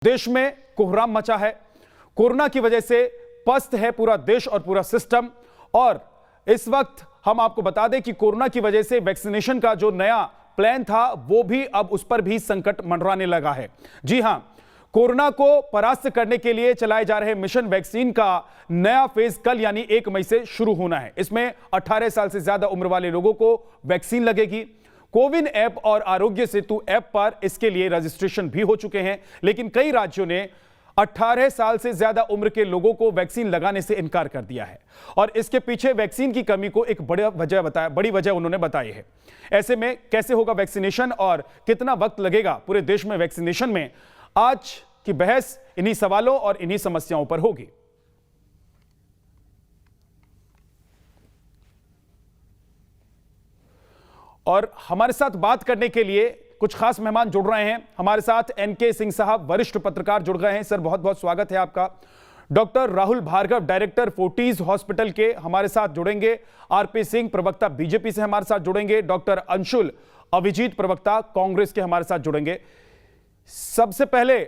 देश में कोहराम मचा है। कोरोना की वजह से पस्त है पूरा देश और पूरा सिस्टम। और इस वक्त हम आपको बता दें कि कोरोना की वजह से वैक्सीनेशन का जो नया प्लान था वो भी अब उस पर भी संकट मंडराने लगा है। जी हां, कोरोना को परास्त करने के लिए चलाए जा रहे मिशन वैक्सीन का नया फेज कल यानी 1 मई से शुरू होना है। इसमें 18 साल से ज्यादा उम्र वाले लोगों को वैक्सीन लगेगी। कोविन ऐप और आरोग्य सेतु ऐप पर इसके लिए रजिस्ट्रेशन भी हो चुके हैं, लेकिन कई राज्यों ने 18 साल से ज्यादा उम्र के लोगों को वैक्सीन लगाने से इनकार कर दिया है। और इसके पीछे वैक्सीन की कमी को एक बड़ी वजह उन्होंने बताई है। ऐसे में कैसे होगा वैक्सीनेशन और कितना वक्त लगेगा पूरे देश में वैक्सीनेशन में, आज की बहस इन्हीं सवालों और इन्हीं समस्याओं पर होगी। और हमारे साथ बात करने के लिए कुछ खास मेहमान जुड़ रहे हैं। हमारे साथ एनके सिंह साहब, वरिष्ठ पत्रकार, जुड़ गए हैं। सर, बहुत बहुत स्वागत है आपका। Doctor Rahul Bhargav, director Fortis hospital के, हमारे साथ जुड़ेंगे। आरपी सिंह, प्रवक्ता बीजेपी से, हमारे साथ जुड़ेंगे। डॉक्टर अंशुल अभिजीत, प्रवक्ता कांग्रेस के, हमारे साथ जुड़ेंगे। सबसे पहले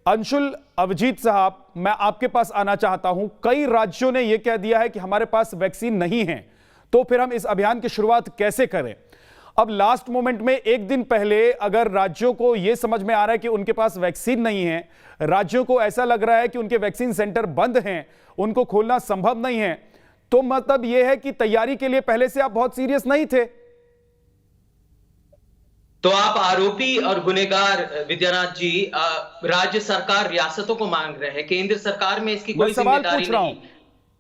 अंशुल अभिजीत साहब, मैं आपके पास आना चाहता हूं। कई राज्यों ने यह कह दिया है कि हमारे पास वैक्सीन नहीं है, तो फिर हम इस अभियान की शुरुआत कैसे करें? अब लास्ट मोमेंट में, एक दिन पहले, अगर राज्यों को यह समझ में आ रहा है कि उनके पास वैक्सीन नहीं है, राज्यों को ऐसा लग रहा है कि उनके वैक्सीन सेंटर बंद हैं, उनको खोलना संभव नहीं है, तो मतलब यह है कि तैयारी के लिए पहले से आप बहुत सीरियस नहीं थे। तो आप आरोपी और गुनहगार विद्यानाथ जी, राज्य सरकार रियासतों को मांग रहे हैं, केंद्र सरकार में इसकी कोई जिम्मेदारी नहीं।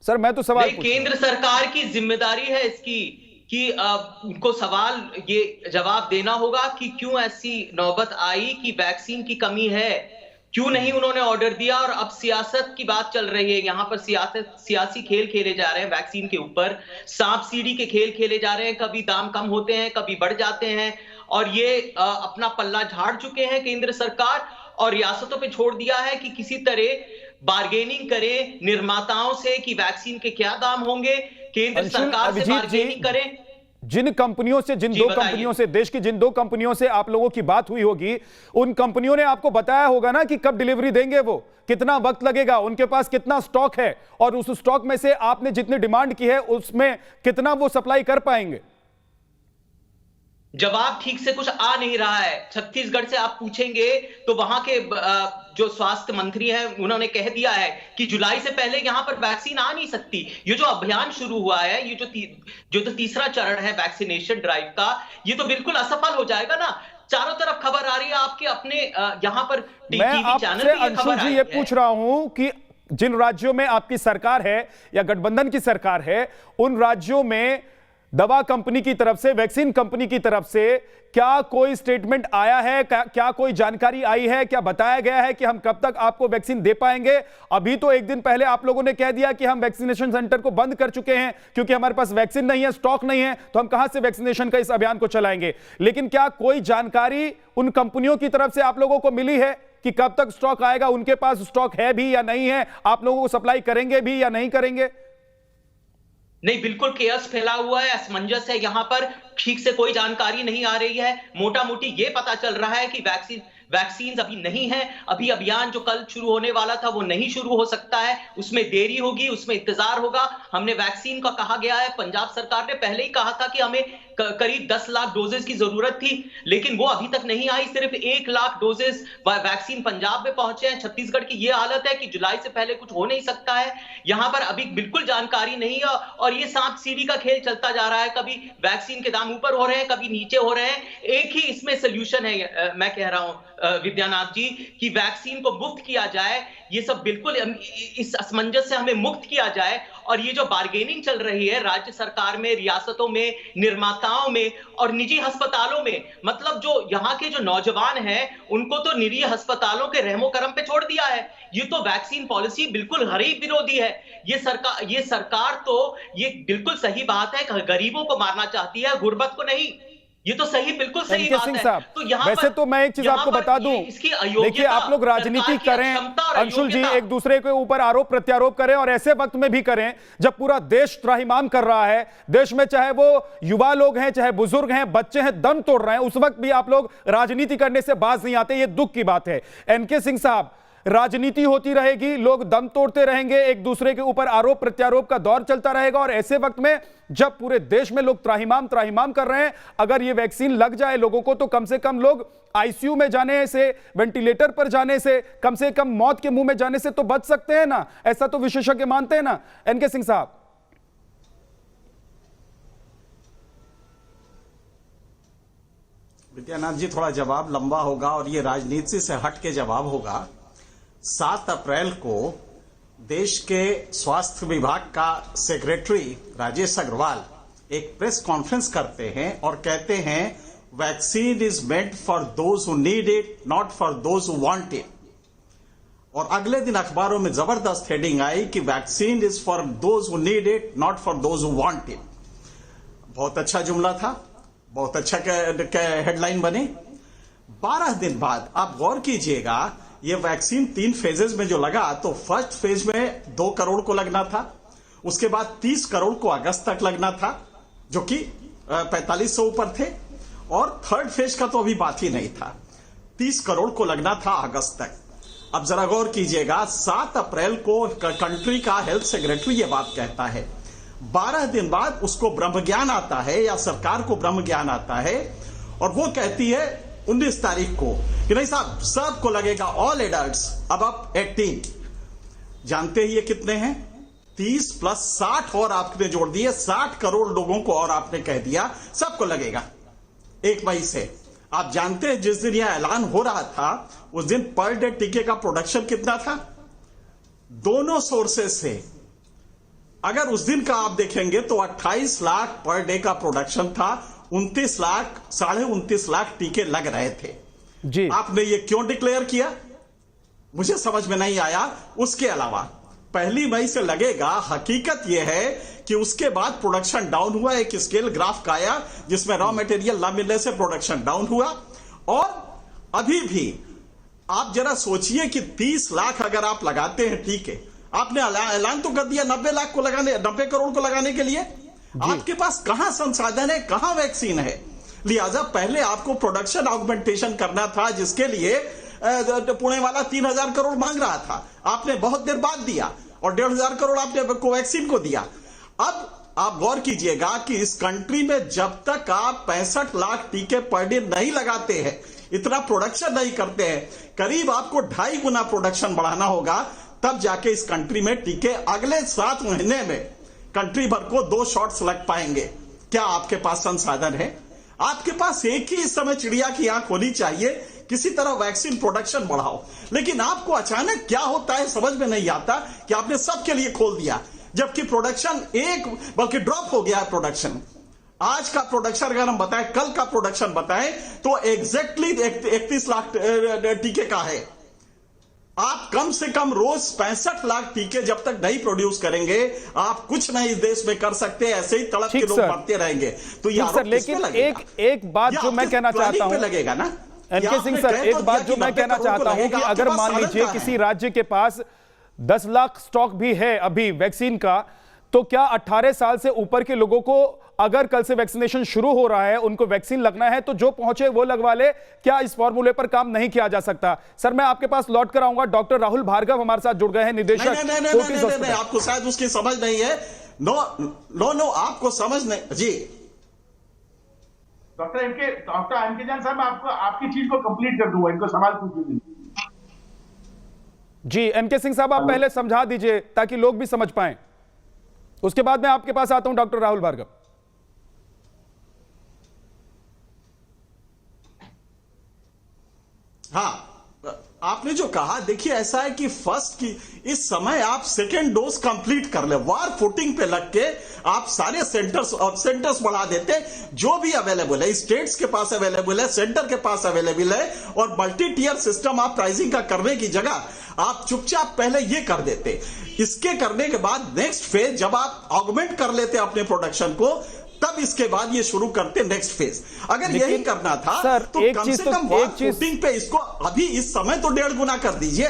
सर, मैं तो सवाल केंद्र सरकार की जिम्मेदारी है इसकी कि उनको सवाल ये जवाब देना होगा कि क्यों ऐसी नौबत आई कि वैक्सीन की कमी है, क्यों नहीं उन्होंने ऑर्डर दिया। और अब सियासत की बात चल रही है, यहां पर सियासी खेल खेले जा रहे हैं वैक्सीन के ऊपर, सांप सीढ़ी के खेल खेले जा रहे हैं। कभी दाम कम होते हैं, कभी बढ़ जाते हैं, और ये अपना पल्ला झाड़ चुके हैं केंद्र सरकार, और रियासतों पे छोड़ दिया है कि किसी तरह बार्गेनिंग करें निर्माताओं से कि वैक्सीन के क्या दाम होंगे, केंद्र सरकार से बार्गेनिंग करें। जिन कंपनियों से, जिन 2 कंपनियों से, देश की जिन 2 कंपनियों से आप लोगों की बात हुई होगी, उन कंपनियों ने आपको बताया होगा ना कि कब डिलीवरी देंगे, वो कितना वक्त लगेगा, उनके पास कितना स्टॉक है, और उस स्टॉक में से आपने जितनी डिमांड की है उसमें कितना वो सप्लाई कर पाएंगे? जवाब ठीक से कुछ आ नहीं रहा है। छत्तीसगढ़ से आप पूछेंगे तो वहां के जो स्वास्थ्य मंत्री हैं उन्होंने कह दिया है कि जुलाई से पहले यहां पर वैक्सीन आ नहीं सकती। ये जो अभियान शुरू हुआ है, ये जो तीसरा चरण है वैक्सीनेशन ड्राइव का, ये तो बिल्कुल असफल हो जाएगा ना। चारों तरफ खबर आ रही है, आपके अपने यहां पर टीवी चैनल पे ये खबर आ रही है। ये पूछ रहा हूं कि जिन राज्यों में आपकी सरकार है या गठबंधन की सरकार है, उन राज्यों में दवा कंपनी की तरफ से, वैक्सीन कंपनी की तरफ से क्या कोई स्टेटमेंट आया है, क्या कोई जानकारी आई है, क्या बताया गया है कि हम कब तक आपको वैक्सीन दे पाएंगे? अभी तो एक दिन पहले आप लोगों ने कह दिया कि हम वैक्सीनेशन सेंटर को बंद कर चुके हैं क्योंकि हमारे पास वैक्सीन नहीं है, स्टॉक नहीं है, तो हम कहां से वैक्सीनेशन का इस अभियान को चलाएंगे? लेकिन क्या कोई जानकारी उन कंपनियों की तरफ से आप लोगों को मिली है कि कब तक स्टॉक आएगा? उनके पास स्टॉक है भी या नहीं है? आप लोगों को सप्लाई करेंगे भी या नहीं करेंगे? नहीं, बिल्कुल केयस फैला हुआ है, असमंजस है। यहां पर ठीक से कोई जानकारी नहीं आ रही है। मोटा मोटी ये पता चल रहा है कि वैक्सीन अभी नहीं है। अभी अभियान जो कल शुरू होने वाला था वो नहीं शुरू हो सकता है, उसमें देरी होगी, उसमें इंतजार होगा। हमने वैक्सीन का कहा गया है, पंजाब सरकार ने पहले ही कहा था कि हमें करीब 10 लाख डोजेस की जरूरत थी, लेकिन वो अभी तक नहीं आई। सिर्फ 1 लाख डोजेस वैक्सीन पंजाब में पहुंचे हैं। छत्तीसगढ़ की ये हालत है कि जुलाई से पहले कुछ हो नहीं सकता है। यहां पर अभी बिल्कुल जानकारी नहीं है, और ये सांप सीढ़ी का खेल चलता जा रहा है। कभी वैक्सीन के दाम ऊपर हो रहे हैं, कभी नीचे हो रहे हैं। एक ही इसमें सोल्यूशन है, मैं कह रहा हूं विद्यानाथ जी, कि वैक्सीन को मुफ्त किया जाए। ये सब बिल्कुल इस असमंजस से हमें मुक्त किया जाए। और ये जो बार्गेनिंग चल रही है राज्य सरकार में, रियासतों में, निर्माताओं में और निजी अस्पतालों में, मतलब जो यहाँ के जो नौजवान हैं उनको तो निजी अस्पतालों के रहमो करम पे छोड़ दिया है। ये तो वैक्सीन पॉलिसी बिल्कुल गरीब विरोधी है। ये सरकार तो, ये बिल्कुल सही बात है, गरीबों को मारना चाहती है, गुर्बत को नहीं। ये तो सही, बिल्कुल सही बात है। तो वैसे तो मैं एक चीज आपको बता दूं, देखिए, आप लोग राजनीति करें, अंशुल जी, एक दूसरे के ऊपर आरोप प्रत्यारोप करें, और ऐसे वक्त में भी करें जब पूरा देश त्राहिमाम कर रहा है। देश में चाहे वो युवा लोग हैं, चाहे बुजुर्ग हैं, बच्चे हैं, दम तोड़ रहे हैं, उस वक्त भी आप लोग राजनीति करने से बाज नहीं आते। ये दुख की बात है। एनके सिंह साहब, राजनीति होती रहेगी, लोग दम तोड़ते रहेंगे, एक दूसरे के ऊपर आरोप प्रत्यारोप का दौर चलता रहेगा। और ऐसे वक्त में जब पूरे देश में लोग त्राहिमाम त्राहिमाम कर रहे हैं, अगर ये वैक्सीन लग जाए लोगों को तो कम से कम लोग आईसीयू में जाने से, वेंटिलेटर पर जाने से कम मौत के मुंह में जाने से तो बच सकते हैं ना। ऐसा तो विशेषज्ञ मानते हैं ना। एनके सिंह साहब, विद्यानाथ जी, थोड़ा जवाब लंबा होगा और ये राजनीति से हट के जवाब होगा। 7 अप्रैल को देश के स्वास्थ्य विभाग का सेक्रेटरी राजेश अग्रवाल एक प्रेस कॉन्फ्रेंस करते हैं और कहते हैं vaccine is meant for those who need it, not for those who want it. और अगले दिन अखबारों में जबरदस्त हेडिंग आई कि vaccine is for those who need it, not for those who want it. बहुत अच्छा जुमला था, बहुत अच्छा हेडलाइन बने। 12 दिन बाद आप गौर कीजिएगा, ये वैक्सीन 3 फेजेस में जो लगा, तो फर्स्ट फेज में 2 करोड़ को लगना था, उसके बाद 30 करोड़ को अगस्त तक लगना था, जो कि 4500 ऊपर थे, और थर्ड फेज का तो अभी बात ही नहीं था, 30 करोड़ को लगना था अगस्त तक। अब जरा गौर कीजिएगा, 7 अप्रैल को कंट्री का हेल्थ सेक्रेटरी ये बात कहता है। 12 दिन बाद उसको ब्रह्म ज्ञान आता है, या सरकार को ब्रह्म ज्ञान आता है, और वो कहती है 19 तारीख को कि नहीं साहब, सबको लगेगा, ऑल एडल्ट्स अब 18। जानते ही ये कितने हैं? 30 प्लस 60 और आपने जोड़ दिए, 60 करोड़ लोगों को और आपने कह दिया सबको लगेगा 1 मई से। आप जानते हैं जिस दिन यह ऐलान हो रहा था उस दिन पर डे टीके का प्रोडक्शन कितना था? दोनों सोर्सेस से अगर उस दिन का आप देखेंगे तो 28 लाख पर डे का प्रोडक्शन था, 29 लाख, 29.5 लाख टीके लग रहे थे जी। आपने ये क्यों डिक्लेयर किया, मुझे समझ में नहीं आया। उसके अलावा 1 मई से लगेगा, हकीकत यह है कि उसके बाद प्रोडक्शन डाउन हुआ, एक स्केल ग्राफ का आया जिसमें रॉ मटेरियल न मिलने से प्रोडक्शन डाउन हुआ। और अभी भी आप जरा सोचिए कि 30 लाख अगर आप लगाते हैं टीके, आपने ऐलान तो कर दिया 90 लाख को लगाने, 90 करोड़ को लगाने के लिए, आपके पास कहां संसाधन है, कहां वैक्सीन है? लिहाजा पहले आपको प्रोडक्शन ऑगमेंटेशन करना था, जिसके लिए पुणे वाला 3000 करोड़ मांग रहा था, आपने बहुत देर बाद दिया, और 1500 करोड़ आपने कोवैक्सीन को दिया। अब आप गौर कीजिएगा कि इस कंट्री में जब तक आप 65 लाख टीके पर डे नहीं लगाते हैं, इतना प्रोडक्शन नहीं करते हैं, करीब आपको 2.5 गुना प्रोडक्शन बढ़ाना होगा, तब जाके इस कंट्री में टीके अगले 7 महीने में कंट्री भर को 2 शॉट्स लग पाएंगे। क्या आपके पास संसाधन है? आपके पास एक ही इस समय चिड़िया की आंख होनी चाहिए, किसी तरह वैक्सीन प्रोडक्शन बढ़ाओ। लेकिन आपको अचानक क्या होता है समझ में नहीं आता कि आपने सबके लिए खोल दिया, जबकि प्रोडक्शन बल्कि ड्रॉप हो गया है प्रोडक्शन। आज का प्रोडक्शन अगर हम बताएं, कल का प्रोडक्शन बताएं, तो एग्जैक्टली 31 लाख टीके का है। आप कम से कम रोज 65 लाख टीके जब तक नहीं प्रोड्यूस करेंगे, आप कुछ नहीं इस देश में कर सकते, ऐसे ही तड़प के लोग मरते रहेंगे। तो ये आरोप किस पे लगेगा? एक बात जो मैं कहना चाहता हूं, लगेगा ना एनके सिंह सर, एक बात जो मैं कहना चाहता हूं कि अगर मान लीजिए किसी राज्य के पास 10 लाख स्टॉक भी है अभी वैक्सीन का, तो क्या 18 साल से ऊपर के लोगों को अगर कल से वैक्सीनेशन शुरू हो रहा है, उनको वैक्सीन लगना है, तो जो पहुंचे वो लगवा ले? क्या इस फॉर्मूले पर काम नहीं किया जा सकता? सर, मैं आपके पास लौट कर आऊंगा। डॉक्टर राहुल भार्गव हमारे साथ जुड़ गए हैं, निदेशक। नहीं, आपको शायद उसकी समझ नहीं है। नो, आपको समझ नहीं जी। डॉक्टर एमके जान साहब, मैं आपकी चीज को कंप्लीट कर दूंगा, इनको सवाल पूछिए जी। एनके सिंह साहब, आप पहले समझा दीजिए ताकि लोग भी समझ पाएं, उसके बाद मैं आपके पास आता हूं डॉक्टर राहुल भार्गव। हाँ, आपने जो कहा, देखिए ऐसा है कि फर्स्ट की इस समय आप सेकेंड डोज कंप्लीट कर ले, वार फुटिंग पे लग के आप सारे सेंटर्स बढ़ा देते, जो भी अवेलेबल है, स्टेट्स के पास अवेलेबल है, सेंटर के पास अवेलेबल है, और मल्टी टीयर सिस्टम आप प्राइसिंग का करने की जगह आप चुपचाप पहले ये कर देते। इसके करने के बाद नेक्स्ट फेज जब आप ऑगमेंट कर लेते अपने प्रोडक्शन को, तब इसके बाद ये शुरू करते नेक्स्ट फेज। अगर यही करना था सर, तो कम से कम वोटिंग पे इसको अभी इस समय तो 1.5 गुना कर दीजिए।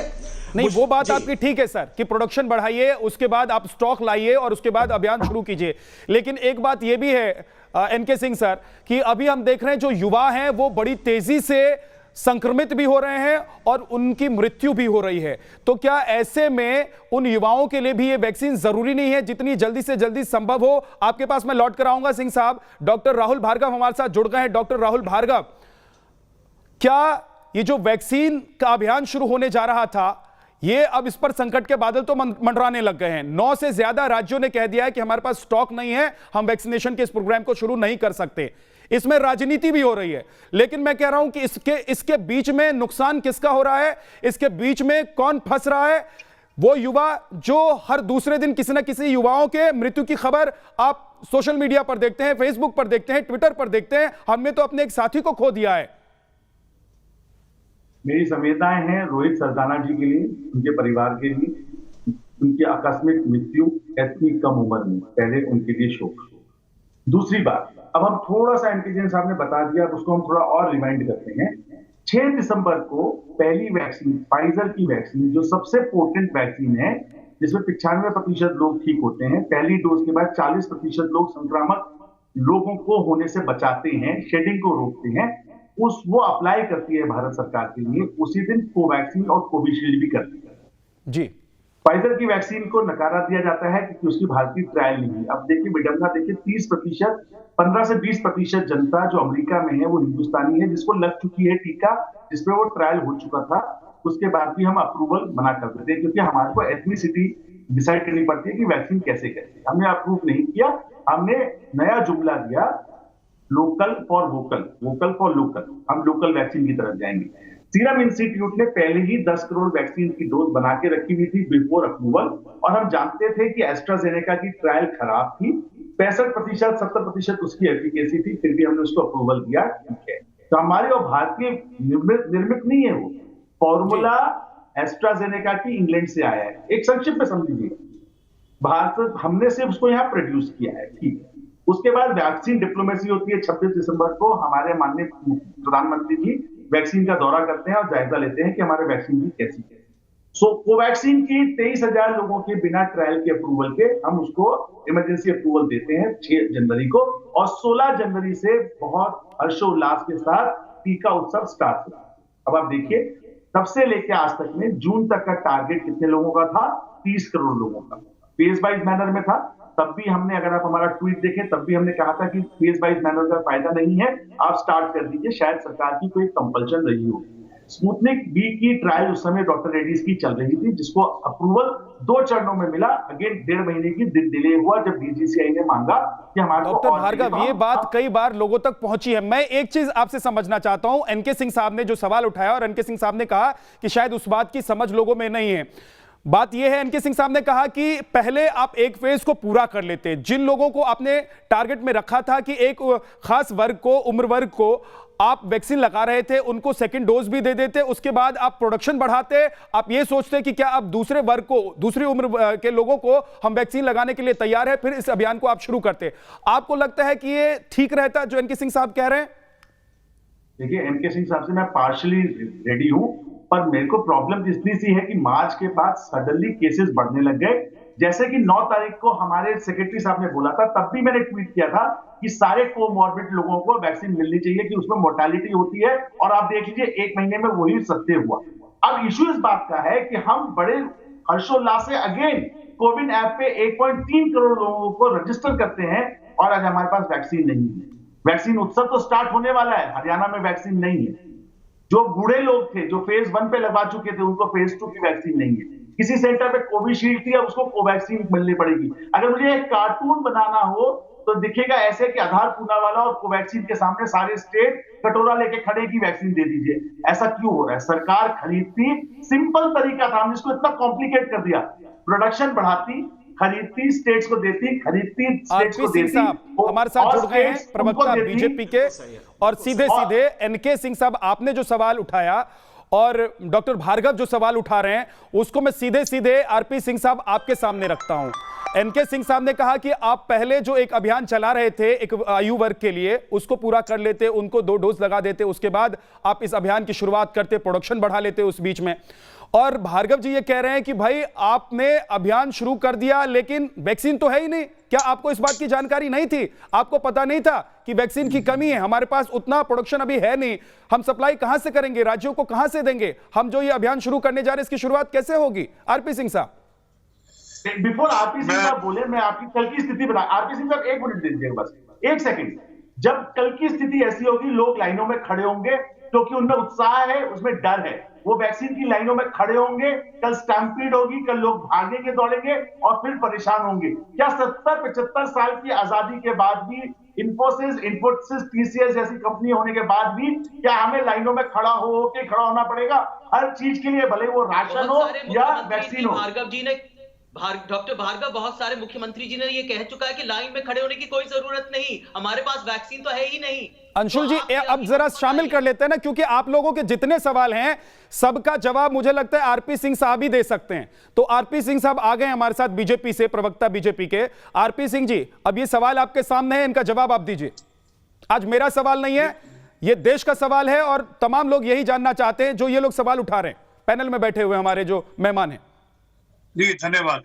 नहीं, वो बात आपकी ठीक है सर कि प्रोडक्शन बढ़ाइए, उसके बाद आप स्टॉक लाइए और उसके बाद अभियान शुरू कीजिए। लेकिन एक बात ये भी है एनके सिंह सर कि अभी हम देख रहे हैं जो युवा हैं वो बड़ी तेजी से संक्रमित भी हो रहे हैं और उनकी मृत्यु भी हो रही है। तो क्या ऐसे में उन युवाओं के लिए भी ये वैक्सीन जरूरी नहीं है? जितनी जल्दी से जल्दी संभव हो। आपके पास मैं लौट कर आऊंगा सिंह साहब। डॉक्टर राहुल भार्गव हमारे साथ जुड़ गए हैं। डॉक्टर राहुल भार्गव, क्या ये जो वैक्सीन का अभियान शुरू होने जा रहा था, ये अब इस पर संकट के बादल तो मंडराने लग गए हैं? 9 से ज्यादा राज्यों ने कह दिया है कि हमारे पास स्टॉक नहीं है, हम वैक्सीनेशन के इस प्रोग्राम को शुरू नहीं कर सकते। इसमें राजनीति भी हो रही है, लेकिन मैं कह रहा हूं कि इसके बीच में नुकसान किसका हो रहा है? इसके बीच में कौन फंस रहा है? वो युवा जो हर दूसरे दिन किसी न किसी युवाओं के मृत्यु की खबर आप सोशल मीडिया पर देखते हैं, फेसबुक पर देखते हैं, ट्विटर पर देखते हैं। हमने तो अपने एक साथी को खो दिया है। मेरी संवेदनाएं हैं रोहित सरदाना जी के लिए, उनके परिवार के लिए। उनकी आकस्मिक मृत्यु इतनी कम उम्र में, पहले उनके लिए शोक। दूसरी बात, अब हम थोड़ा सा एंटीजन साहब ने बता दिया, उसको हम थोड़ा और रिमाइंड करते हैं। 6 दिसंबर को पहली वैक्सीन, फाइजर की वैक्सीन, जो सबसे पोटेंट वैक्सीन है, जिसमें 95% लोग ठीक होते हैं, पहली डोज के बाद 40% लोग संक्रामक लोगों को होने से बचाते हैं, शेडिंग को रोकते हैं, वो अप्लाई करती है भारत सरकार के लिए। उसी दिन कोवैक्सीन और कोविशील्ड भी करती है जी। फाइजर की वैक्सीन को नकारा दिया जाता है क्योंकि उसकी भारतीय ट्रायल नहीं है। अब देखिए विडंबना, देखिए 30%, 15 से 20% जनता जो अमेरिका में है वो हिंदुस्तानी है, जिसको लग चुकी है टीका, जिसपे वो ट्रायल हो चुका था। उसके बाद भी हम अप्रूवल मना कर देते हैं क्योंकि हमारे को एथनिसिटी डिसाइड करनी पड़ती है कि वैक्सीन कैसे करें। हमने अप्रूव नहीं किया, हमने नया जुमला दिया, local for vocal, vocal for local. हम लोकल वैक्सीन की तरफ जाएंगे। सीरम इंस्टीट्यूट ने पहले ही 10 करोड़ वैक्सीन की डोज बना के रखी हुई थी बिफोर अप्रूवल, और हम जानते थे कि एस्ट्राजेनेका की ट्रायल खराब थी। 65% 70% उसकी एफिकेसी थी, फिर भी हमने उसको अप्रूवल दिया। ठीक है, तो हमारे और भारतीय निर्मित नहीं है वो फॉर्मूला। एस्ट्राजेनेका की इंग्लैंड से आया है। एक संक्षिप्त में समझिए, भारत, हमने सिर्फ उसको यहाँ प्रोड्यूस किया है। ठीक है, उसके बाद वैक्सीन डिप्लोमेसी होती है। 26 दिसंबर को हमारे माननीय प्रधानमंत्री जी वैक्सीन का दौरा करते हैं और जायजा लेते हैं कि हमारे वैक्सीन की कैसी है। सो कोवैक्सीन की 23,000 लोगों के बिना ट्रायल के अप्रूवल के हम उसको इमरजेंसी अप्रूवल देते हैं 6 जनवरी को, और 16 जनवरी से बहुत हर्षोल्लास के साथ टीका उत्सव स्टार्ट हुआ। अब आप देखिए, तब से लेकर आज तक में जून तक का टारगेट कितने लोगों का था? 30 करोड़ लोगों का। फेज वाइज मैनर में था। तब भी हमने, अगर आप हमारा ट्वीट देखें, तब भी हमने कहा था कि फेज वाइज मैनर का फायदा नहीं है, आप स्टार्ट कर दीजिए। शायद सरकार की कोई कंपल्शन रही हो। स्पुतनिक बी की ट्रायल उस समय डॉक्टर रेड्डीज की चल रही थी, जिसको अप्रूवल 2 चरणों में मिला। अगेन 1.5 महीने की डिले हुआ जब डीजीसीआई ने मांगा कि हमारे को। डॉक्टर भार्गव, ये बात कई बार लोगों तक पहुंची है। मैं एक चीज आपसे समझना चाहता हूं। एनके सिंह साहब ने जो सवाल उठाया, और एनके सिंह साहब ने कहा कि शायद उस बात की समझ लोगों में नहीं है। बात यह है, एनके सिंह साहब ने कहा कि पहले आप एक फेज को पूरा कर लेते। जिन लोगों को आपने टारगेट में रखा था कि एक खास वर्ग को, उम्र वर्ग को आप वैक्सीन लगा रहे थे, उनको सेकंड डोज भी दे देते। उसके बाद आप प्रोडक्शन बढ़ाते। आप ये सोचते कि क्या अब दूसरे वर्ग को, दूसरी उम्र के लोगों को हम वैक्सीन लगाने के लिए तैयार है, फिर इस अभियान को आप शुरू करते। आपको लगता है कि ये ठीक रहता जो एनके सिंह साहब कह रहे हैं? देखिए, एनके सिंह साहब से मैं पार्शली रेडी हूं, पर मेरे को प्रॉब्लम इतनी सी है कि मार्च के बाद सडनली केसेस बढ़ने लग गए। जैसे कि 9 तारीख को हमारे सेक्रेटरी साहब ने बोला था, तब भी मैंने ट्वीट किया था कि सारे कोमॉर्बिड लोगों को वैक्सीन मिलनी चाहिए कि उसमें मोर्टेलिटी होती है, और आप देख लीजिए 1 महीने में वही सत्य हुआ। अब इश्यू इस बात का है कि हम बड़े हर्षोल्लास से अगेन कोविन ऐप पे 1.3 करोड़ लोगों को रजिस्टर करते हैं, और आज हमारे पास वैक्सीन नहीं है। वैक्सीन उत्सव तो स्टार्ट होने वाला है, हरियाणा में वैक्सीन नहीं है। जो बूढ़े लोग थे, जो फेज 1 पे लगवा चुके थे, उनको फेज 2 की वैक्सीन नहीं है। किसी सेंटर पे कोविशील्ड थी, अब उसको कोवैक्सीन मिलनी पड़ेगी। अगर मुझे एक कार्टून बनाना हो तो दिखेगा ऐसे कि आधार पूनावाला और कोवैक्सीन के सामने सारे स्टेट कटोरा लेके खड़े की वैक्सीन दे दीजिए। ऐसा क्यों हो रहा है? सरकार खरीदती, सिंपल तरीका था, हमने इसको इतना कॉम्प्लिकेट कर दिया। प्रोडक्शन बढ़ाती, खरीदती, स्टेट्स को देती, खरीदती, स्टेट्स को देती। हमारे साथ जुड़ गए हैं प्रवक्ता बीजेपी के, और सीधे सीधे एनके सिंह साहब, आपने जो सवाल उठाया और डॉक्टर भार्गव जो सवाल उठा रहे हैं, उसको मैं सीधे सीधे आरपी सिंह साहब आपके सामने रखता हूं। एनके सिंह साहब ने कहा कि आप पहले जो एक अभियान चला रहे थे एक आयु वर्ग के लिए, उसको पूरा कर लेते, उनको 2 डोज लगा देते, उसके बाद आप इस अभियान की शुरुआत करते, प्रोडक्शन बढ़ा लेते उस बीच में। और भार्गव जी ये कह रहे हैं कि भाई आपने अभियान शुरू कर दिया, लेकिन वैक्सीन तो है ही नहीं। क्या आपको इस बात की जानकारी नहीं थी? आपको पता नहीं था कि वैक्सीन की कमी है, हमारे पास उतना प्रोडक्शन अभी है नहीं, हम सप्लाई कहां से करेंगे, राज्यों को कहां से देंगे, हम जो ये अभियान शुरू करने जा रहे हैं इसकी शुरुआत कैसे होगी? आरपी सिंह साहब, बिफोर आरपी सिंह साहब बोले, मैं आपकी कल की स्थिति बता। आरपी सिंह साहब एक मिनट दे दीजिए, बस एक सेकंड। जब कल की स्थिति ऐसी होगी, लोग लाइनों में खड़े होंगे क्योंकि उनमें उत्साह है, उसमें डर है, वो वैक्सीन की लाइनों में खड़े होंगे। कल स्टैम्पीड होगी, कल लोग भागेंगे, दौड़ेंगे और फिर परेशान होंगे। क्या 70-75 साल की आजादी के बाद भी, इन्फोसिस, टीसीएस जैसी कंपनी होने के बाद भी, क्या हमें लाइनों में खड़ा होना पड़ेगा हर चीज के लिए, भले वो राशन हो या वैक्सीन हो? भार्गव जी ने, डॉक्टर भार्गव, बहुत सारे मुख्यमंत्री जी ने ये कह चुका है कि लाइन में खड़े होने की कोई जरूरत नहीं, हमारे पास वैक्सीन तो है ही नहीं। अंशुल जी अब जरा शामिल कर लेते हैं ना, क्योंकि आप लोगों के जितने सवाल हैं सबका जवाब मुझे लगता है आरपी सिंह साहब ही दे सकते हैं। तो आरपी सिंह साहब आ गए हमारे साथ बीजेपी से, प्रवक्ता बीजेपी के। आरपी सिंह जी, अब ये सवाल आपके सामने है, इनका जवाब आप दीजिए। आज मेरा सवाल नहीं है, ये देश का सवाल है और तमाम लोग यही जानना चाहते हैं जो ये लोग सवाल उठा रहे हैं, पैनल में बैठे हुए हमारे जो मेहमान हैं। जी धन्यवाद।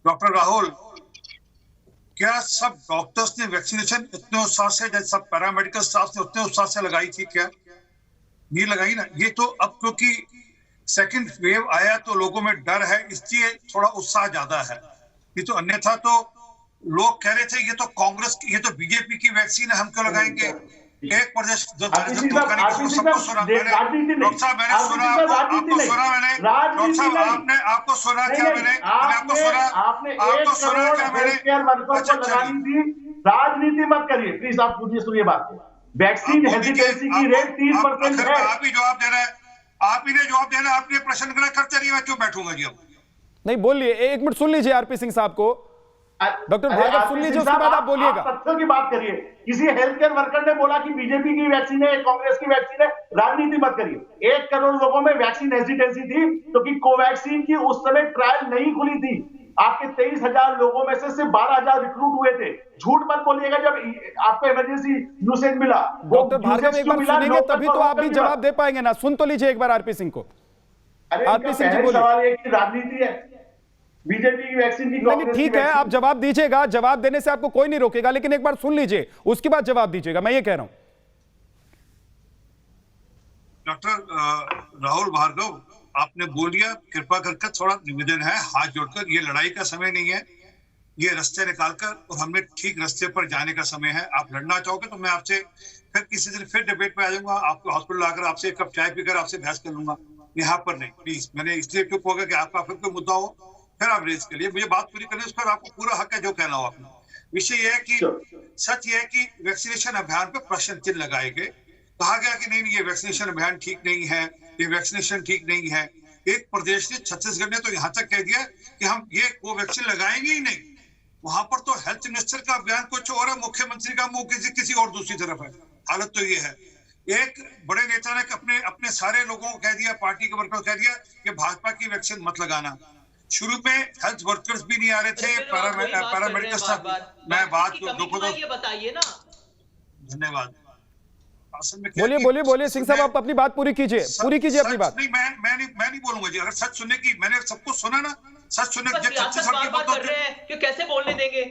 डॉक्टर राहुल, क्या सब डॉक्टर्स ने वैक्सीनेशन इतने उत्साह से, जैसे सब पैरामेडिकल स्टाफ ने उतने उत्साह से लगाई थी? क्या नहीं लगाई ना। ये तो अब क्योंकि सेकंड वेव आया तो लोगों में डर है, इसलिए थोड़ा उत्साह ज्यादा है। ये तो अन्यथा तो लोग कह रहे थे ये तो कांग्रेस की, ये तो बीजेपी की वैक्सीन है, हम क्यों लगाएंगे? एक प्रदेश राजनीति नहीं, आपको सुना मैंने, आपको सुना क्या मैंने? राजनीति मत करिए प्लीज, आप मुझे सुनिए बात। वैक्सीन हेजिटेंसी की रेट 3% है। आप ही जवाब दे रहे हैं, आप ही ने जवाब देना, आपने प्रश्न ग्रहण करते रहिए, मैं क्यों बैठूंगा जी? अब नहीं बोलिए, एक मिनट सुन लीजिए आरपी सिंह साहब को। डॉक्टर भार्गव सुन लीजिए, उसके बाद आप बोलिएगा। तथ्यों की बात करिए। किसी हेल्थ केयर वर्कर ने बोला कि बीजेपी की वैक्सीन है, कांग्रेस की वैक्सीन है, राजनीति मत करिए। 1 करोड़ लोगों में वैक्सीन हेजिटेंसी थी क्योंकि कोवैक्सीन की उस समय ट्रायल नहीं खुली थी। आपके 23,000 लोगों में से सिर्फ 12,000 रिक्रूट हुए थे। झूठ मत बोलिएगा। जब आपको इमरजेंसी यूसेज मिला, डॉक्टर भार्गव एक बार सुनेंगे तभी तो आप भी जवाब दे पाएंगे ना। सुन तो लीजिए एक बार आरपी सिंह को। आरपी सिंह जी, सवाल ये कि राजनीति है, बीजेपी की वैक्सीन की, नहीं ठीक है, आप जवाब दीजिएगा, जवाब देने से आपको कोई नहीं रोकेगा, लेकिन एक बार सुन लीजिए उसके बाद जवाब दीजिएगा, मैं ये कह रहा हूं। डॉक्टर राहुल भार्गव, आपने बोल दिया, कृपा करके थोड़ा निवेदन है, हाथ जोड़कर, ये लड़ाई का समय नहीं है, ये रास्ते निकालकर और हमने ठीक रास्ते पर जाने का समय है। आप लड़ना चाहोगे तो मैं आपसे फिर किसी दिन फिर डिबेट पे आ जाऊंगा, आपको हॉस्पिटल आकर आपसे एक कप चाय पीकर आपसे बहस कर लूंगा। यहाँ पर नहीं, प्लीज। मैंने इसलिए चुप हो गया कि आपका फिर कोई मुद्दा हो फिर आप रेज के लिए, मुझे बात पूरी करने, उस पर आपको पूरा हक है जो कहना हो आपने। विषय यह है कि सच यह है कि वैक्सीनेशन अभियान पर प्रश्न चिन्ह लगाए गए, कहा गया कि नहीं ये वैक्सीनेशन अभियान ठीक नहीं है, ये वैक्सीनेशन ठीक नहीं है। एक प्रदेश ने, छत्तीसगढ़ ने तो यहाँ तक कह दिया कि हम ये कोवैक्सीन लगाएंगे ही नहीं। वहां पर तो हेल्थ मिनिस्टर का अभियान कुछ और है, मुख्यमंत्री का मुंह किसी और दूसरी तरफ है। हालत तो ये है। एक बड़े नेता ने अपने सारे लोगों को कह दिया, पार्टी के वर्कर्स को कह दिया कि भाजपा की वैक्सीन मत लगाना। शुरू में हेल्थ वर्कर्स भी नहीं आ रहे थे, पैरामेडिकल स्टाफ। मैं बात देखो तो ये बताइए ना। धन्यवाद। बोलिए सिंह साहब, आप अपनी बात पूरी कीजिए, अपनी बात। नहीं, मैं नहीं बोलूंगा जी। अगर सच सुनने की, मैंने सब कुछ सुना ना, सच सुनने की छत्तीसगढ़ की बात कर रहे हैं कि कैसे बोलने देंगे।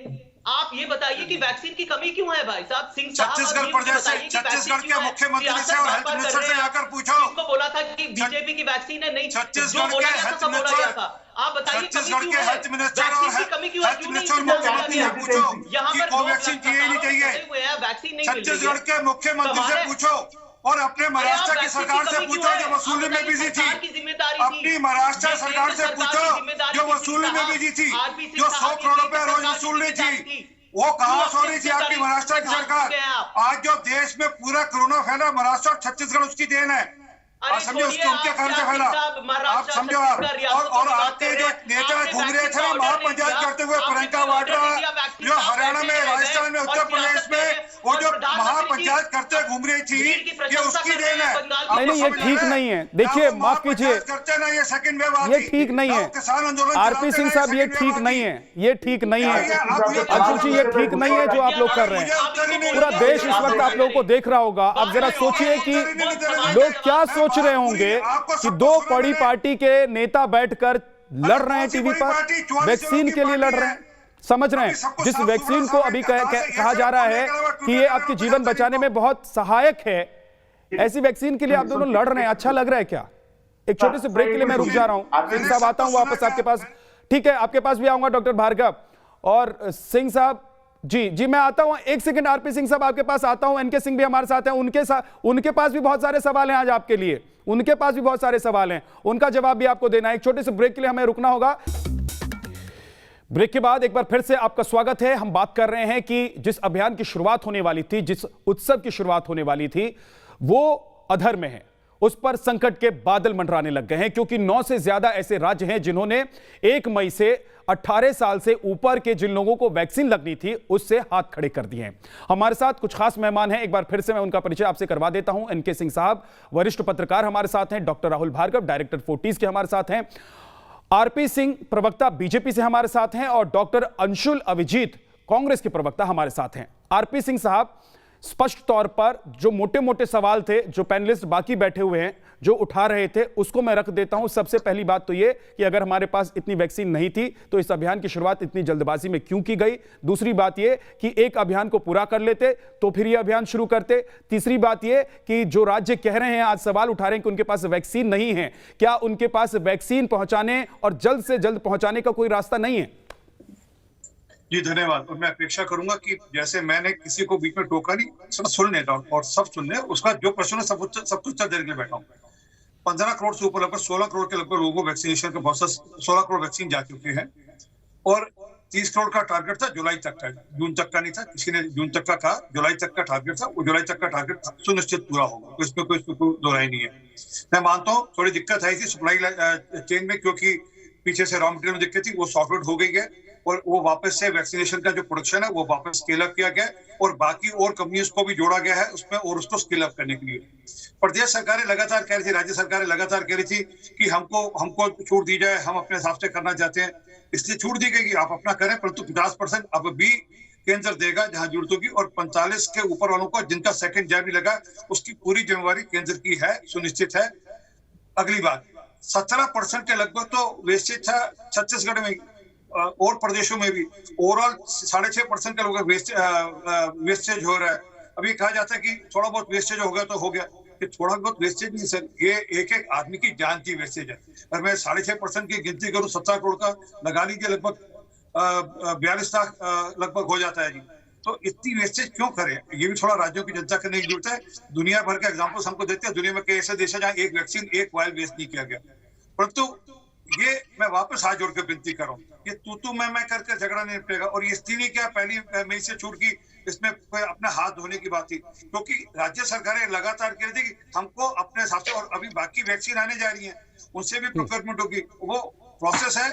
आप ये बताइए कि वैक्सीन की कमी क्यों है भाई साहब? सिंह साहब, छत्तीसगढ़ प्रदेश से, छत्तीसगढ़ के मुख्यमंत्री से और हेल्थ मिनिस्टर से जाकर पूछो। उनको बोला था कि बीजेपी की वैक्सीन है, नहीं छत्तीसगढ़ के हेल्थ मिनिस्टर, आप बताइए छत्तीसगढ़ के हेल्थ मिनिस्टर और हेल्थ मिनिस्टर मुख्यमंत्री से पूछो कि कोवैक्सीन की नहीं चाहिए। छत्तीसगढ़ के मुख्यमंत्री से पूछो और अपने महाराष्ट्र की सरकार से पूछो जो वसूली में बिजी थी। अपनी महाराष्ट्र सरकार से पूछो जो वसूली में बिजी थी, जो 100 करोड़ रुपए रोज वसूल रही थी, वो कहां सो रही थी आपकी महाराष्ट्र की सरकार? आज जो देश में पूरा कोरोना फैला, महाराष्ट्र और छत्तीसगढ़ उसकी देन है। आप समझे, उसके उनके कारण से फैला। आप समझो। और आपके जो नेता घूम रहे थे ना महापंचायत करते हुए, प्रियंका वाड्रा, जो हरियाणा में, राजस्थान में, उत्तर प्रदेश में, वो जो महापंचायत करते घूम रही थी, ये उसकी देन है। नहीं, ये ठीक नहीं है। देखिए, माफ कीजिए, करते ना, ये सेकंड वेव ये ठीक नहीं है। किसान आंदोलन आरपी सिंह साहब, ये ठीक नहीं है, ये ठीक नहीं है। अंशुल जी, ये ठीक नहीं है जो आप लोग कर रहे हैं। पूरा देश इस वक्त आप लोगों को देख रहा होगा। अब जरा सोचिए कि लोग क्या सोच रहे होंगे कि 2 बड़ी पार्टी के नेता बैठकर लड़ रहे हैं टीवी पर, वैक्सीन के लिए लड़ रहे हैं। समझ रहे हैं, जिस वैक्सीन को अभी कहा जा रहा है कि ये आपके जीवन बचाने में बहुत सहायक है, ऐसी वैक्सीन के लिए आप दोनों लड़ रहे हैं, अच्छा लग रहा है क्या? एक छोटे से ब्रेक के लिए मैं रुक जा रहा हूं। सिंह साहब आता हूं वापस आपके पास, ठीक है, आपके पास भी आऊंगा डॉक्टर भार्गव और सिंह साहब। जी मैं आता हूं, एक सेकंड आरपी सिंह साहब आपके पास आता हूं। एनके सिंह भी हमारे साथ हैं, उनके पास भी बहुत सारे सवाल हैं आज आपके लिए, उनके पास भी बहुत सारे सवाल हैं, उनका जवाब भी आपको देना है। एक छोटे से ब्रेक के लिए हमें रुकना होगा। ब्रेक के बाद एक बार फिर से आपका स्वागत है। हम बात कर रहे हैं कि जिस अभियान की शुरुआत होने वाली थी, जिस उत्सव की शुरुआत होने वाली थी, वो अधर में है, उस पर संकट के बादल मंडराने लग गए हैं, क्योंकि 9 से ज्यादा ऐसे राज्य हैं जिन्होंने 1 मई से 18 साल से ऊपर के जिन लोगों को वैक्सीन लगनी थी उससे हाथ खड़े कर दिए हैं। हमारे साथ कुछ खास मेहमान हैं, एक बार फिर से मैं उनका परिचय आपसे करवा देता हूं। एनके सिंह साहब वरिष्ठ पत्रकार हमारे साथ हैं, डॉक्टर राहुल भार्गव डायरेक्टर फोर्टिस के हमारे साथ हैं, आरपी सिंह प्रवक्ता बीजेपी से हमारे साथ हैं और डॉक्टर अंशुल अभिजीत कांग्रेस के प्रवक्ता हमारे साथ हैं। आरपी सिंह साहब, स्पष्ट तौर पर जो मोटे मोटे सवाल थे जो पैनलिस्ट बाकी बैठे हुए हैं जो उठा रहे थे उसको मैं रख देता हूं। सबसे पहली बात तो ये कि अगर हमारे पास इतनी वैक्सीन नहीं थी तो इस अभियान की शुरुआत इतनी जल्दबाजी में क्यों की गई? दूसरी बात ये कि एक अभियान को पूरा कर लेते तो फिर ये अभियान शुरू करते। तीसरी बात ये कि जो राज्य कह रहे हैं, आज सवाल उठा रहे हैं कि उनके पास वैक्सीन नहीं है, क्या उनके पास वैक्सीन पहुंचाने और जल्द से जल्द पहुंचाने का कोई रास्ता नहीं है? जी धन्यवाद। और मैं अपेक्षा करूंगा कि जैसे मैंने किसी को बीच में टोका नहीं, सब सुन लेता हूं और सब सुन ले, उसका जो प्रश्न है सब कुछ उत्तर देने के लिए बैठा हूं। 15 करोड़ से ऊपर लगभग 16 करोड़ के लगभग लोगों को वैक्सीनेशन का प्रोसेस, 16 करोड़ वैक्सीन जा चुके हैं और 30 करोड़ का टारगेट था जुलाई तक का, जून तक का नहीं था। किसी ने जून तक का कहा, जुलाई तक का टारगेट था, वो जुलाई तक का टारगेट सुनिश्चित पूरा होगा, तो इसमें कोई दो राय नहीं है। मैं मानता हूँ थोड़ी दिक्कत आई थी सप्लाई चेन में, क्योंकि पीछे से रॉ मटेरियल में दिक्कत थी, वो सॉर्ट आउट हो गई है और वो वापस से वैक्सीनेशन का जो प्रोडक्शन है वो वापस स्केल अप किया गया और बाकी और कंपनीज को भी जोड़ा गया है उसमें और उसको स्केल अप करने के लिए। प्रदेश सरकारें लगातार कह रही थी, राज्य सरकारें लगातार कह रही थी कि हमको छूट दी जाए, हम अपने हिसाब से करना चाहते हैं, इसलिए छूट दी गई कि आप अपना करें, परंतु 50% अब भी केंद्र देगा जहां जरूरत होगी और 45 के ऊपर वालों को जिनका सेकंड जैब भी लगा उसकी पूरी जिम्मेवारी केंद्र की है, सुनिश्चित है। अगली बात, 17% के लगभग तो वेस्टेज था छत्तीसगढ़ में और प्रदेशों में भी, ओवरऑल 6.5% का लोग वेस्टेज हो रहा है। अभी कहा जाता है कि थोड़ा बहुत वेस्टेज हो गया तो हो गया, कि थोड़ा बहुत वेस्टेज नहीं सर, ये एक आदमी की जान की वेस्टेज है। अगर मैं 6.5% की गिनती करूं, 17 करोड़ का लगा लीजिए, लगभग 42 लाख लगभग हो जाता है जी। तो इतनी वेस्टेज क्यों करें? ये भी थोड़ा राज्यों की जनता करने की जरूरत है। दुनिया भर के एग्जाम्पल्स हमको देते हैं, दुनिया में कई ऐसे देश है जहाँ एक वैक्सीन, एक वायल वेस्ट नहीं किया गया। परंतु ये मैं वापस हाथ जोड़ कर विनती कर रहा हूँ, ये तू मैं करके झगड़ा नहीं निपटेगा। और ये स्थिति क्या पहली मई से छूट की, इसमें कोई अपना हाथ धोने की बात थी, क्योंकि राज्य सरकारें लगातार कह रही थी कि हमको अपने हिसाब से, और अभी बाकी वैक्सीन आने जा रही है उनसे भी प्रोक्योरमेंट होगी, वो प्रोसेस है।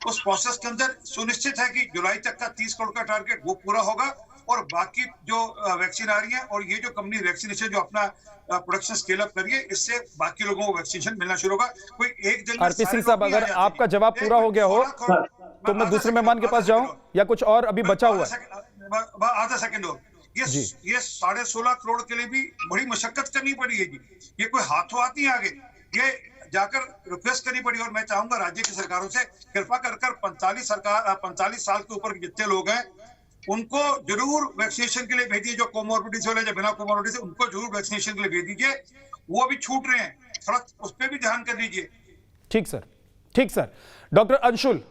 उस प्रोसेस के अंदर सुनिश्चित है कि जुलाई तक का 30 करोड़ का टारगेट वो पूरा होगा और बाकी जो वैक्सीन आ रही है और ये जो कंपनी वैक्सीनेशन जो अपना प्रोडक्शन स्केल अप करिए, इससे बाकी लोगों को वैक्सीनेशन मिलना शुरू होगा। कोई एक दिन आरपी सिंह साहब, अगर आपका जवाब पूरा हो गया हो तो मैं दूसरे मेहमान के पास जाऊं या कुछ और अभी बचा हुआ है? आधा सेकंड और, ये 16.5 करोड़ के लिए भी बड़ी मशक्कत करनी पड़ी है जी, ये कोई हाथों हाथ नहीं आ गए, ये जाकर रिक्वेस्ट करनी पड़ी। और मैं चाहूंगा राज्य की सरकारों से कृपा कर 45 साल के ऊपर जितने लोग हैं उनको जरूर वैक्सीनेशन के लिए भेजिए, जो कोमोर्बिडिटी वाले, जो बिना कोमोर्बिडिटी से, उनको जरूर वैक्सीनेशन के लिए भेज दीजिए, वो भी छूट रहे हैं, थोड़ा उस पर भी ध्यान कर दीजिए। ठीक सर, ठीक सर। डॉक्टर अंशुल,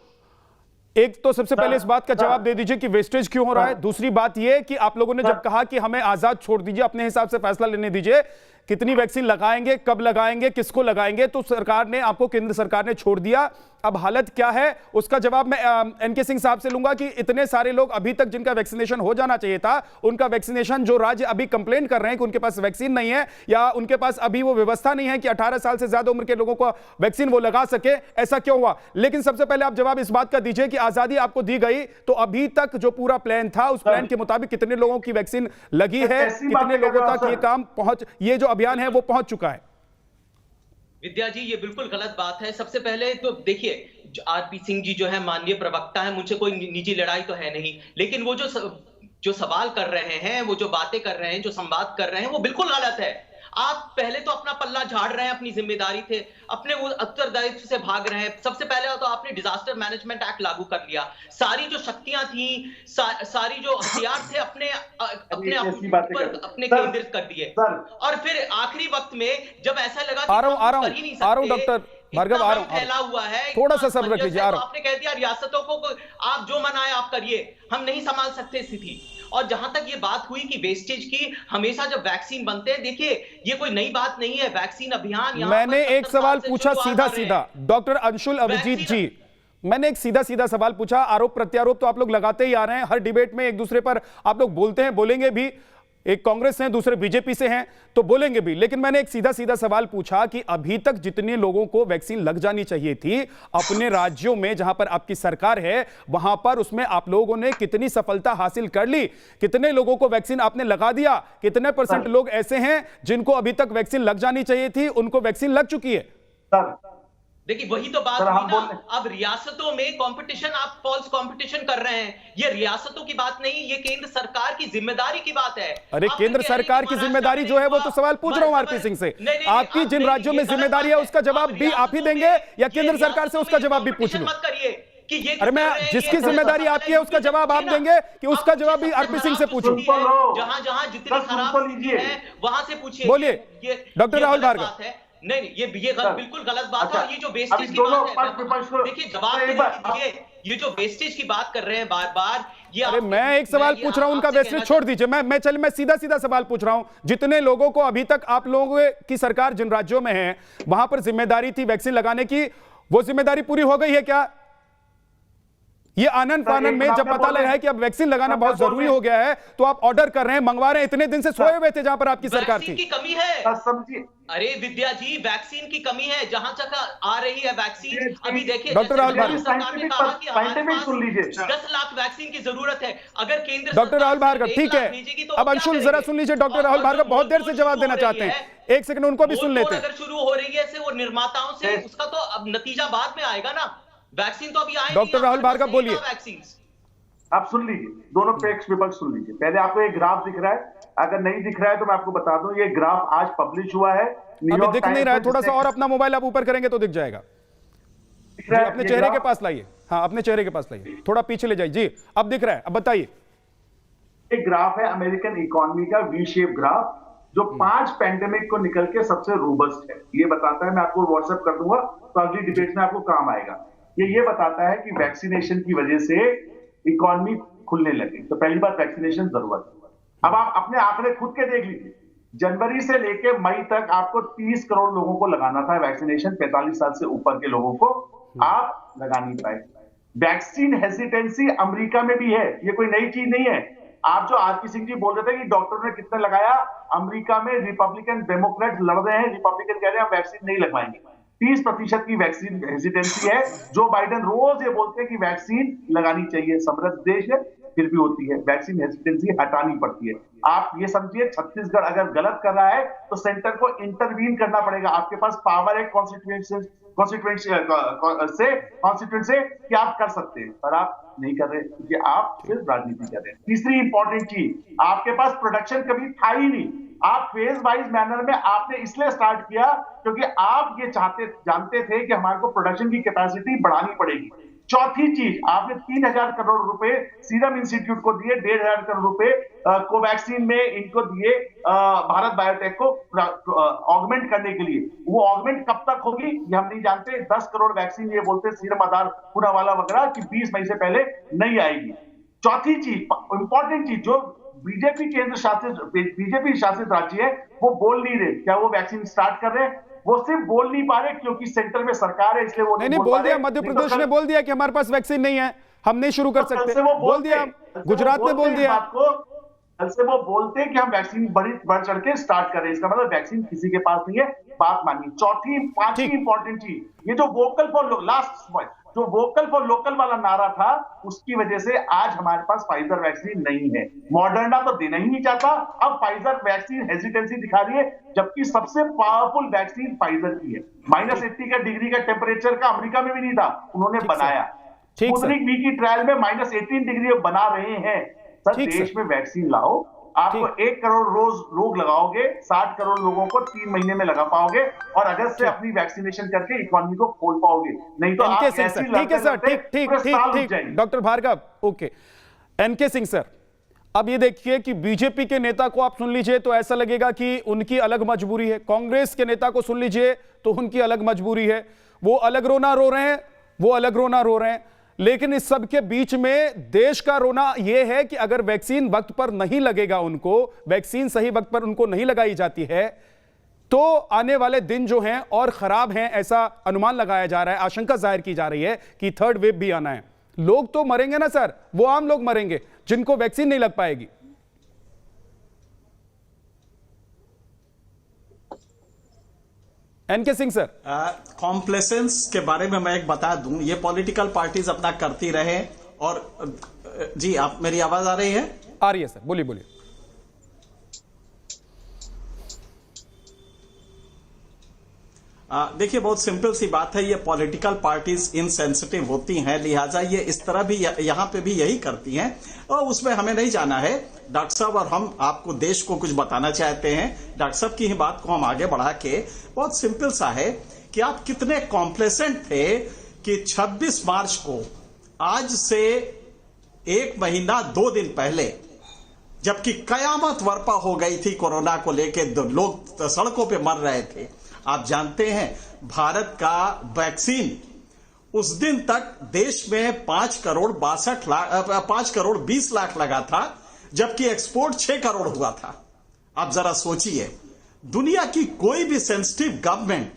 एक तो सबसे पहले इस बात का जवाब दे दीजिए कि वेस्टेज क्यों हो रहा है। दूसरी बात यह कि आप लोगों ने जब कहा कि हमें आजाद छोड़ दीजिए, अपने हिसाब से फैसला लेने दीजिए, कितनी वैक्सीन लगाएंगे, कब लगाएंगे, किसको लगाएंगे, तो सरकार ने आपको, केंद्र सरकार ने छोड़ दिया। अब हालत क्या है उसका जवाब मैं एनके सिंह साहब से लूंगा कि इतने सारे लोग अभी तक जिनका वैक्सीनेशन हो जाना चाहिए था, उनका वैक्सीनेशन, जो राज्य अभी कंप्लेन कर रहे हैं कि उनके पास वैक्सीन नहीं है या उनके पास अभी वो व्यवस्था नहीं है कि 18 साल से ज्यादा उम्र के लोगों को वैक्सीन वो लगा सके, ऐसा क्यों हुआ? लेकिन सबसे पहले आप जवाब इस बात का दीजिए कि आजादी आपको दी गई तो अभी तक जो पूरा प्लान था उस प्लान के मुताबिक कितने लोगों की वैक्सीन लगी है, कितने लोगों तक ये काम ये जो अभियान है वो पहुंच चुका है? विद्या जी, ये बिल्कुल गलत बात है। सबसे पहले तो देखिए, आरपी सिंह जी जो है माननीय प्रवक्ता है, मुझे कोई निजी लड़ाई तो है नहीं, लेकिन वो जो सवाल कर रहे हैं, वो जो बातें कर रहे हैं, जो संवाद कर रहे हैं, वो बिल्कुल गलत है। आप पहले तो अपना पल्ला झाड़ रहे हैं, अपनी जिम्मेदारी थे, अपने उत्तरदायित्व से भाग रहे हैं। सबसे पहले तो आपने डिजास्टर मैनेजमेंट एक्ट लागू कर लिया, सारी जो शक्तियां थी, सारी जो हथियार थे अपने केंद्रित कर दिए, और फिर आखिरी वक्त में जब ऐसा लगा कि कर ही नहीं सकते, डॉक्टर भार्गव आ रहा हूं, फैला हुआ है, थोड़ा सा सब्र रख लीजिए। आपने कह दिया रियासतों को आप जो मनाए आप करिए, हम नहीं संभाल सकते स्थिति। और जहां तक ये बात हुई कि वेस्टेज की, हमेशा जब वैक्सीन बनते हैं, देखिए ये कोई नई बात नहीं है, वैक्सीन अभियान। मैंने एक सवाल पूछा सीधा सीधा, डॉक्टर अंशुल अभिजीत जी, मैंने एक सीधा सीधा सवाल पूछा। आरोप प्रत्यारोप तो आप लोग लगाते ही आ रहे हैं, हर डिबेट में एक दूसरे पर आप लोग बोलते हैं, बोलेंगे भी। एक कांग्रेस हैं, दूसरे बीजेपी से हैं, तो बोलेंगे भी। लेकिन मैंने एक सीधा सीधा सवाल पूछा कि अभी तक जितने लोगों को वैक्सीन लग जानी चाहिए थी अपने राज्यों में, जहां पर आपकी सरकार है, वहां पर उसमें आप लोगों ने कितनी सफलता हासिल कर ली? कितने लोगों को वैक्सीन आपने लगा दिया? कितने % लोग ऐसे हैं जिनको अभी तक वैक्सीन लग जानी चाहिए थी, उनको वैक्सीन लग चुकी है? देखिए वही तो बात हुई ना। अब रियासतों में कंपटीशन, आप फॉल्स कंपटीशन कर रहे हैं। ये रियासतों की बात नहीं, ये केंद्र सरकार की जिम्मेदारी की बात है। अरे केंद्र सरकार की जिम्मेदारी जो है, वो तो सवाल पूछ रहा हूं आरपी सिंह से। आपकी जिन राज्यों में जिम्मेदारी है उसका जवाब भी आप ही देंगे या केंद्र सरकार से उसका जवाब भी पूछ लूं? मत करिए कि ये, अरे मैं जिसकी जिम्मेदारी आपकी है उसका जवाब आप देंगे कि उसका जवाब भी आरपी सिंह से पूछूं? जहां जहां जितनी खराब है वहां से पूछिए। बोलिए डॉक्टर राहुल भार्गव। नहीं, ये बिल्कुल गलत बात है। और ये जो वेस्टेज की बात है, देखिए जवाब दीजिए, ये जो वेस्टेज की बात कर रहे हैं बार बार, ये अरे मैं एक सवाल पूछ रहा हूं, उनका वेस्टेज छोड़ दीजिए। मैं सीधा सीधा सवाल पूछ रहा हूं। जितने लोगों को अभी तक आप लोगों की सरकार जिन राज्यों में है वहां पर जिम्मेदारी थी वैक्सीन लगाने की, वो जिम्मेदारी पूरी हो गई है क्या? ये आनंद फानन में जब पता लगा है कि अब वैक्सीन लगाना बहुत जरूरी हो गया है, तो आप ऑर्डर कर रहे हैं, मंगवा रहे हैं। इतने दिन से सोए हुए थे जहां पर आपकी सरकार थी। की कमी है, समझिए। अरे विद्या जी, वैक्सीन की कमी है, जहां तक आ रही है वैक्सीन। अभी देखिए डॉक्टर राहुल भार्गव, सरकार ने कहा कि हमारे पास 10 लाख वैक्सीन की जरूरत है। अगर केंद्र डॉक्टर राहुल भार्गव, ठीक है, अब अंशुल जरा सुन लीजिए। डॉक्टर राहुल भार्गव बहुत देर से जवाब देना चाहते हैं, एक सेकंड उनको भी सुन लेते हैं। अगर शुरू हो रही है से वो निर्माताओं से, उसका तो अब नतीजा बाद में आएगा ना। वैक्सीन तो अभी आएगी। डॉक्टर राहुल भार्गव बोलिए। वैक्सीन आप सुन लीजिए, दोनों पक्ष विपक्ष सुन लीजिए। पहले आपको एक ग्राफ दिख रहा है, अगर नहीं दिख रहा है तो मैं आपको बता दूं, ये ग्राफ आज पब्लिश हुआ है। अभी दिख नहीं रहा है, थोड़ा सा और अपना मोबाइल आप ऊपर करेंगे तो दिख जाएगा। अपने चेहरे के पास लाइए, हाँ अपने चेहरे के पास लाइए, थोड़ा पीछे ले जाइए। जी अब दिख रहा है, अब बताइए। एक ग्राफ है अमेरिकन इकोनॉमी का, वी शेप ग्राफ, जो 5 पैंडेमिक को निकल के सबसे रोबस्ट है। ये बताता है, मैं आपको व्हाट्सएप कर दूंगा तो अगली डिबेट में आपको काम आएगा। ये बताता है कि वैक्सीनेशन की वजह से इकोनॉमी खुलने लगी। तो पहली बात, वैक्सीनेशन जरूरत है। अब आप अपने आंकड़े खुद के देख लीजिए, जनवरी से लेके मई तक आपको 30 करोड़ लोगों को लगाना था वैक्सीनेशन, 45 साल से ऊपर के लोगों को आप लगा नहीं पाए। वैक्सीन हेजिटेंसी अमेरिका में भी है, ये कोई नई चीज नहीं है। आप जो आरपी सिंह जी बोल रहे थे कि डॉक्टरों ने कितने लगाया, अमेरिका में रिपब्लिकन डेमोक्रेट लड़ रहे हैं, रिपब्लिकन कह रहे हैं हम वैक्सीन नहीं लगवाएंगे। 30% की वैक्सीन हेजिटेंसी है। जो बाइडेन रोज ये बोलते हैं कि वैक्सीन लगानी चाहिए, समृद्ध देश है फिर भी होती है। वैक्सीन हेजिटेंसी हटानी पड़ती है। आप ये समझिए, छत्तीसगढ़ अगर गलत कर रहा है तो सेंटर को इंटरवीन करना पड़ेगा। आपके पास पावर है कॉन्स्टिट्यूएंट से कि आप कर सकते हैं, पर आप नहीं कर रहे क्योंकि आप सिर्फ राजनीति कर रहे हैं। तीसरी इंपॉर्टेंट चीज, आपके पास प्रोडक्शन कभी था ही नहीं। आप फेज वाइज मैनर में आपने इसलिए स्टार्ट किया क्योंकि आप ये जानते थे कि हमारे को प्रोडक्शन की कैपेसिटी बढ़ानी पड़ेगी। चौथी चीज, आपने 3000 करोड़ रुपए सीरम इंस्टीट्यूट को दिए, 1500 करोड़ रुपए कोवैक्सीन में इनको दिए, भारत बायोटेक को ऑगमेंट करने के लिए। वो ऑगमेंट कब तक होगी ये हम नहीं जानते। 10 करोड़ वैक्सीन ये बोलते सीरम आधार पूरा वाला वगैरह कि 20 मई से पहले नहीं आएगी। चौथी चीज, इंपॉर्टेंट चीज, जो बीजेपी शासित राज्य है वो बोल नहीं रहे, क्या वो वैक्सीन स्टार्ट कर रहे हैं? वो सिर्फ बोल नहीं पा रहे क्योंकि सेंटर में सरकार है, इसलिए वो नहीं बोल दिया। मध्य प्रदेश ने बोल दिया कि हमारे पास वैक्सीन नहीं है, हम नहीं शुरू कर सकते, बोल दिया। गुजरात ने बोल दिया। कल से वो बोलते हैं कि हम वैक्सीन बढ़ चढ़ के स्टार्ट करें, इसका मतलब वैक्सीन किसी के पास नहीं है, बात मानिए। पांचवी इंपॉर्टेंट चीज, ये जो वोकल फॉर लोकल वाला नारा था, उसकी वजह से आज हमारे पास फाइजर वैक्सीन नहीं है। मॉडर्ना तो देना ही नहीं चाहता, अब फाइजर वैक्सीन हेजिटेंसी दिखा रही है, जबकि सबसे पावरफुल वैक्सीन फाइजर की है। -80 का डिग्री का टेम्परेचर का अमेरिका में भी नहीं था, उन्होंने बनाया। स्पुतनिक वी की ट्रायल में -18 डिग्री बना रहे हैं। सर देश में वैक्सीन लाओ, आपको 1 करोड़ रोज लोग लगाओगे, 60 करोड़ लोगों को 3 महीने में लगा पाओगे और अगस्त से अपनी वैक्सीनेशन करके इकोनॉमी को खोल पाओगे। नहीं तो आप एनके सिंह सर, ठीक है सर, ठीक doctor Bhargav, okay. NK Singh sir, अब ये देखिए कि बीजेपी के नेता को आप सुन लीजिए तो ऐसा लगेगा कि उनकी अलग मजबूरी है, कांग्रेस के नेता को सुन लीजिए तो उनकी अलग मजबूरी है, वो अलग रोना रो रहे हैं, वो अलग रोना रो रहे हैं। लेकिन इस सब के बीच में देश का रोना यह है कि अगर वैक्सीन वक्त पर नहीं लगेगा, उनको वैक्सीन सही वक्त पर उनको नहीं लगाई जाती है तो आने वाले दिन जो हैं और खराब हैं, ऐसा अनुमान लगाया जा रहा है, आशंका जाहिर की जा रही है कि थर्ड वेव भी आना है। लोग तो मरेंगे ना सर, वो आम लोग मरेंगे जिनको वैक्सीन नहीं लग पाएगी। एनके सिंह सर, कॉम्प्लेसेंस के बारे में मैं एक बता दूं, ये पॉलिटिकल पार्टीज अपना करती रहे। और जी, आप, मेरी आवाज आ रही है? आ रही है सर, बोलिए बोलिए। देखिए, बहुत सिंपल सी बात है, ये पॉलिटिकल पार्टीज इनसेंसिटिव होती हैं, लिहाजा ये इस तरह भी यहां पे भी यही करती हैं और उसमें हमें नहीं जाना है डॉक्टर साहब। और हम आपको, देश को कुछ बताना चाहते हैं, डॉक्टर साहब की ही बात को हम आगे बढ़ा के, बहुत सिंपल सा है कि आप कितने कॉम्प्लेसेंट थे कि 26 मार्च को, आज से 1 महीना 2 दिन पहले, जबकि कयामत बर्पा हो गई थी कोरोना को लेके, लोग सड़कों पे मर रहे थे, आप जानते हैं भारत का वैक्सीन उस दिन तक देश में 5 करोड़ 20 लाख लगा था, जबकि एक्सपोर्ट 6 करोड़ हुआ था। आप जरा सोचिए, दुनिया की कोई भी सेंसिटिव गवर्नमेंट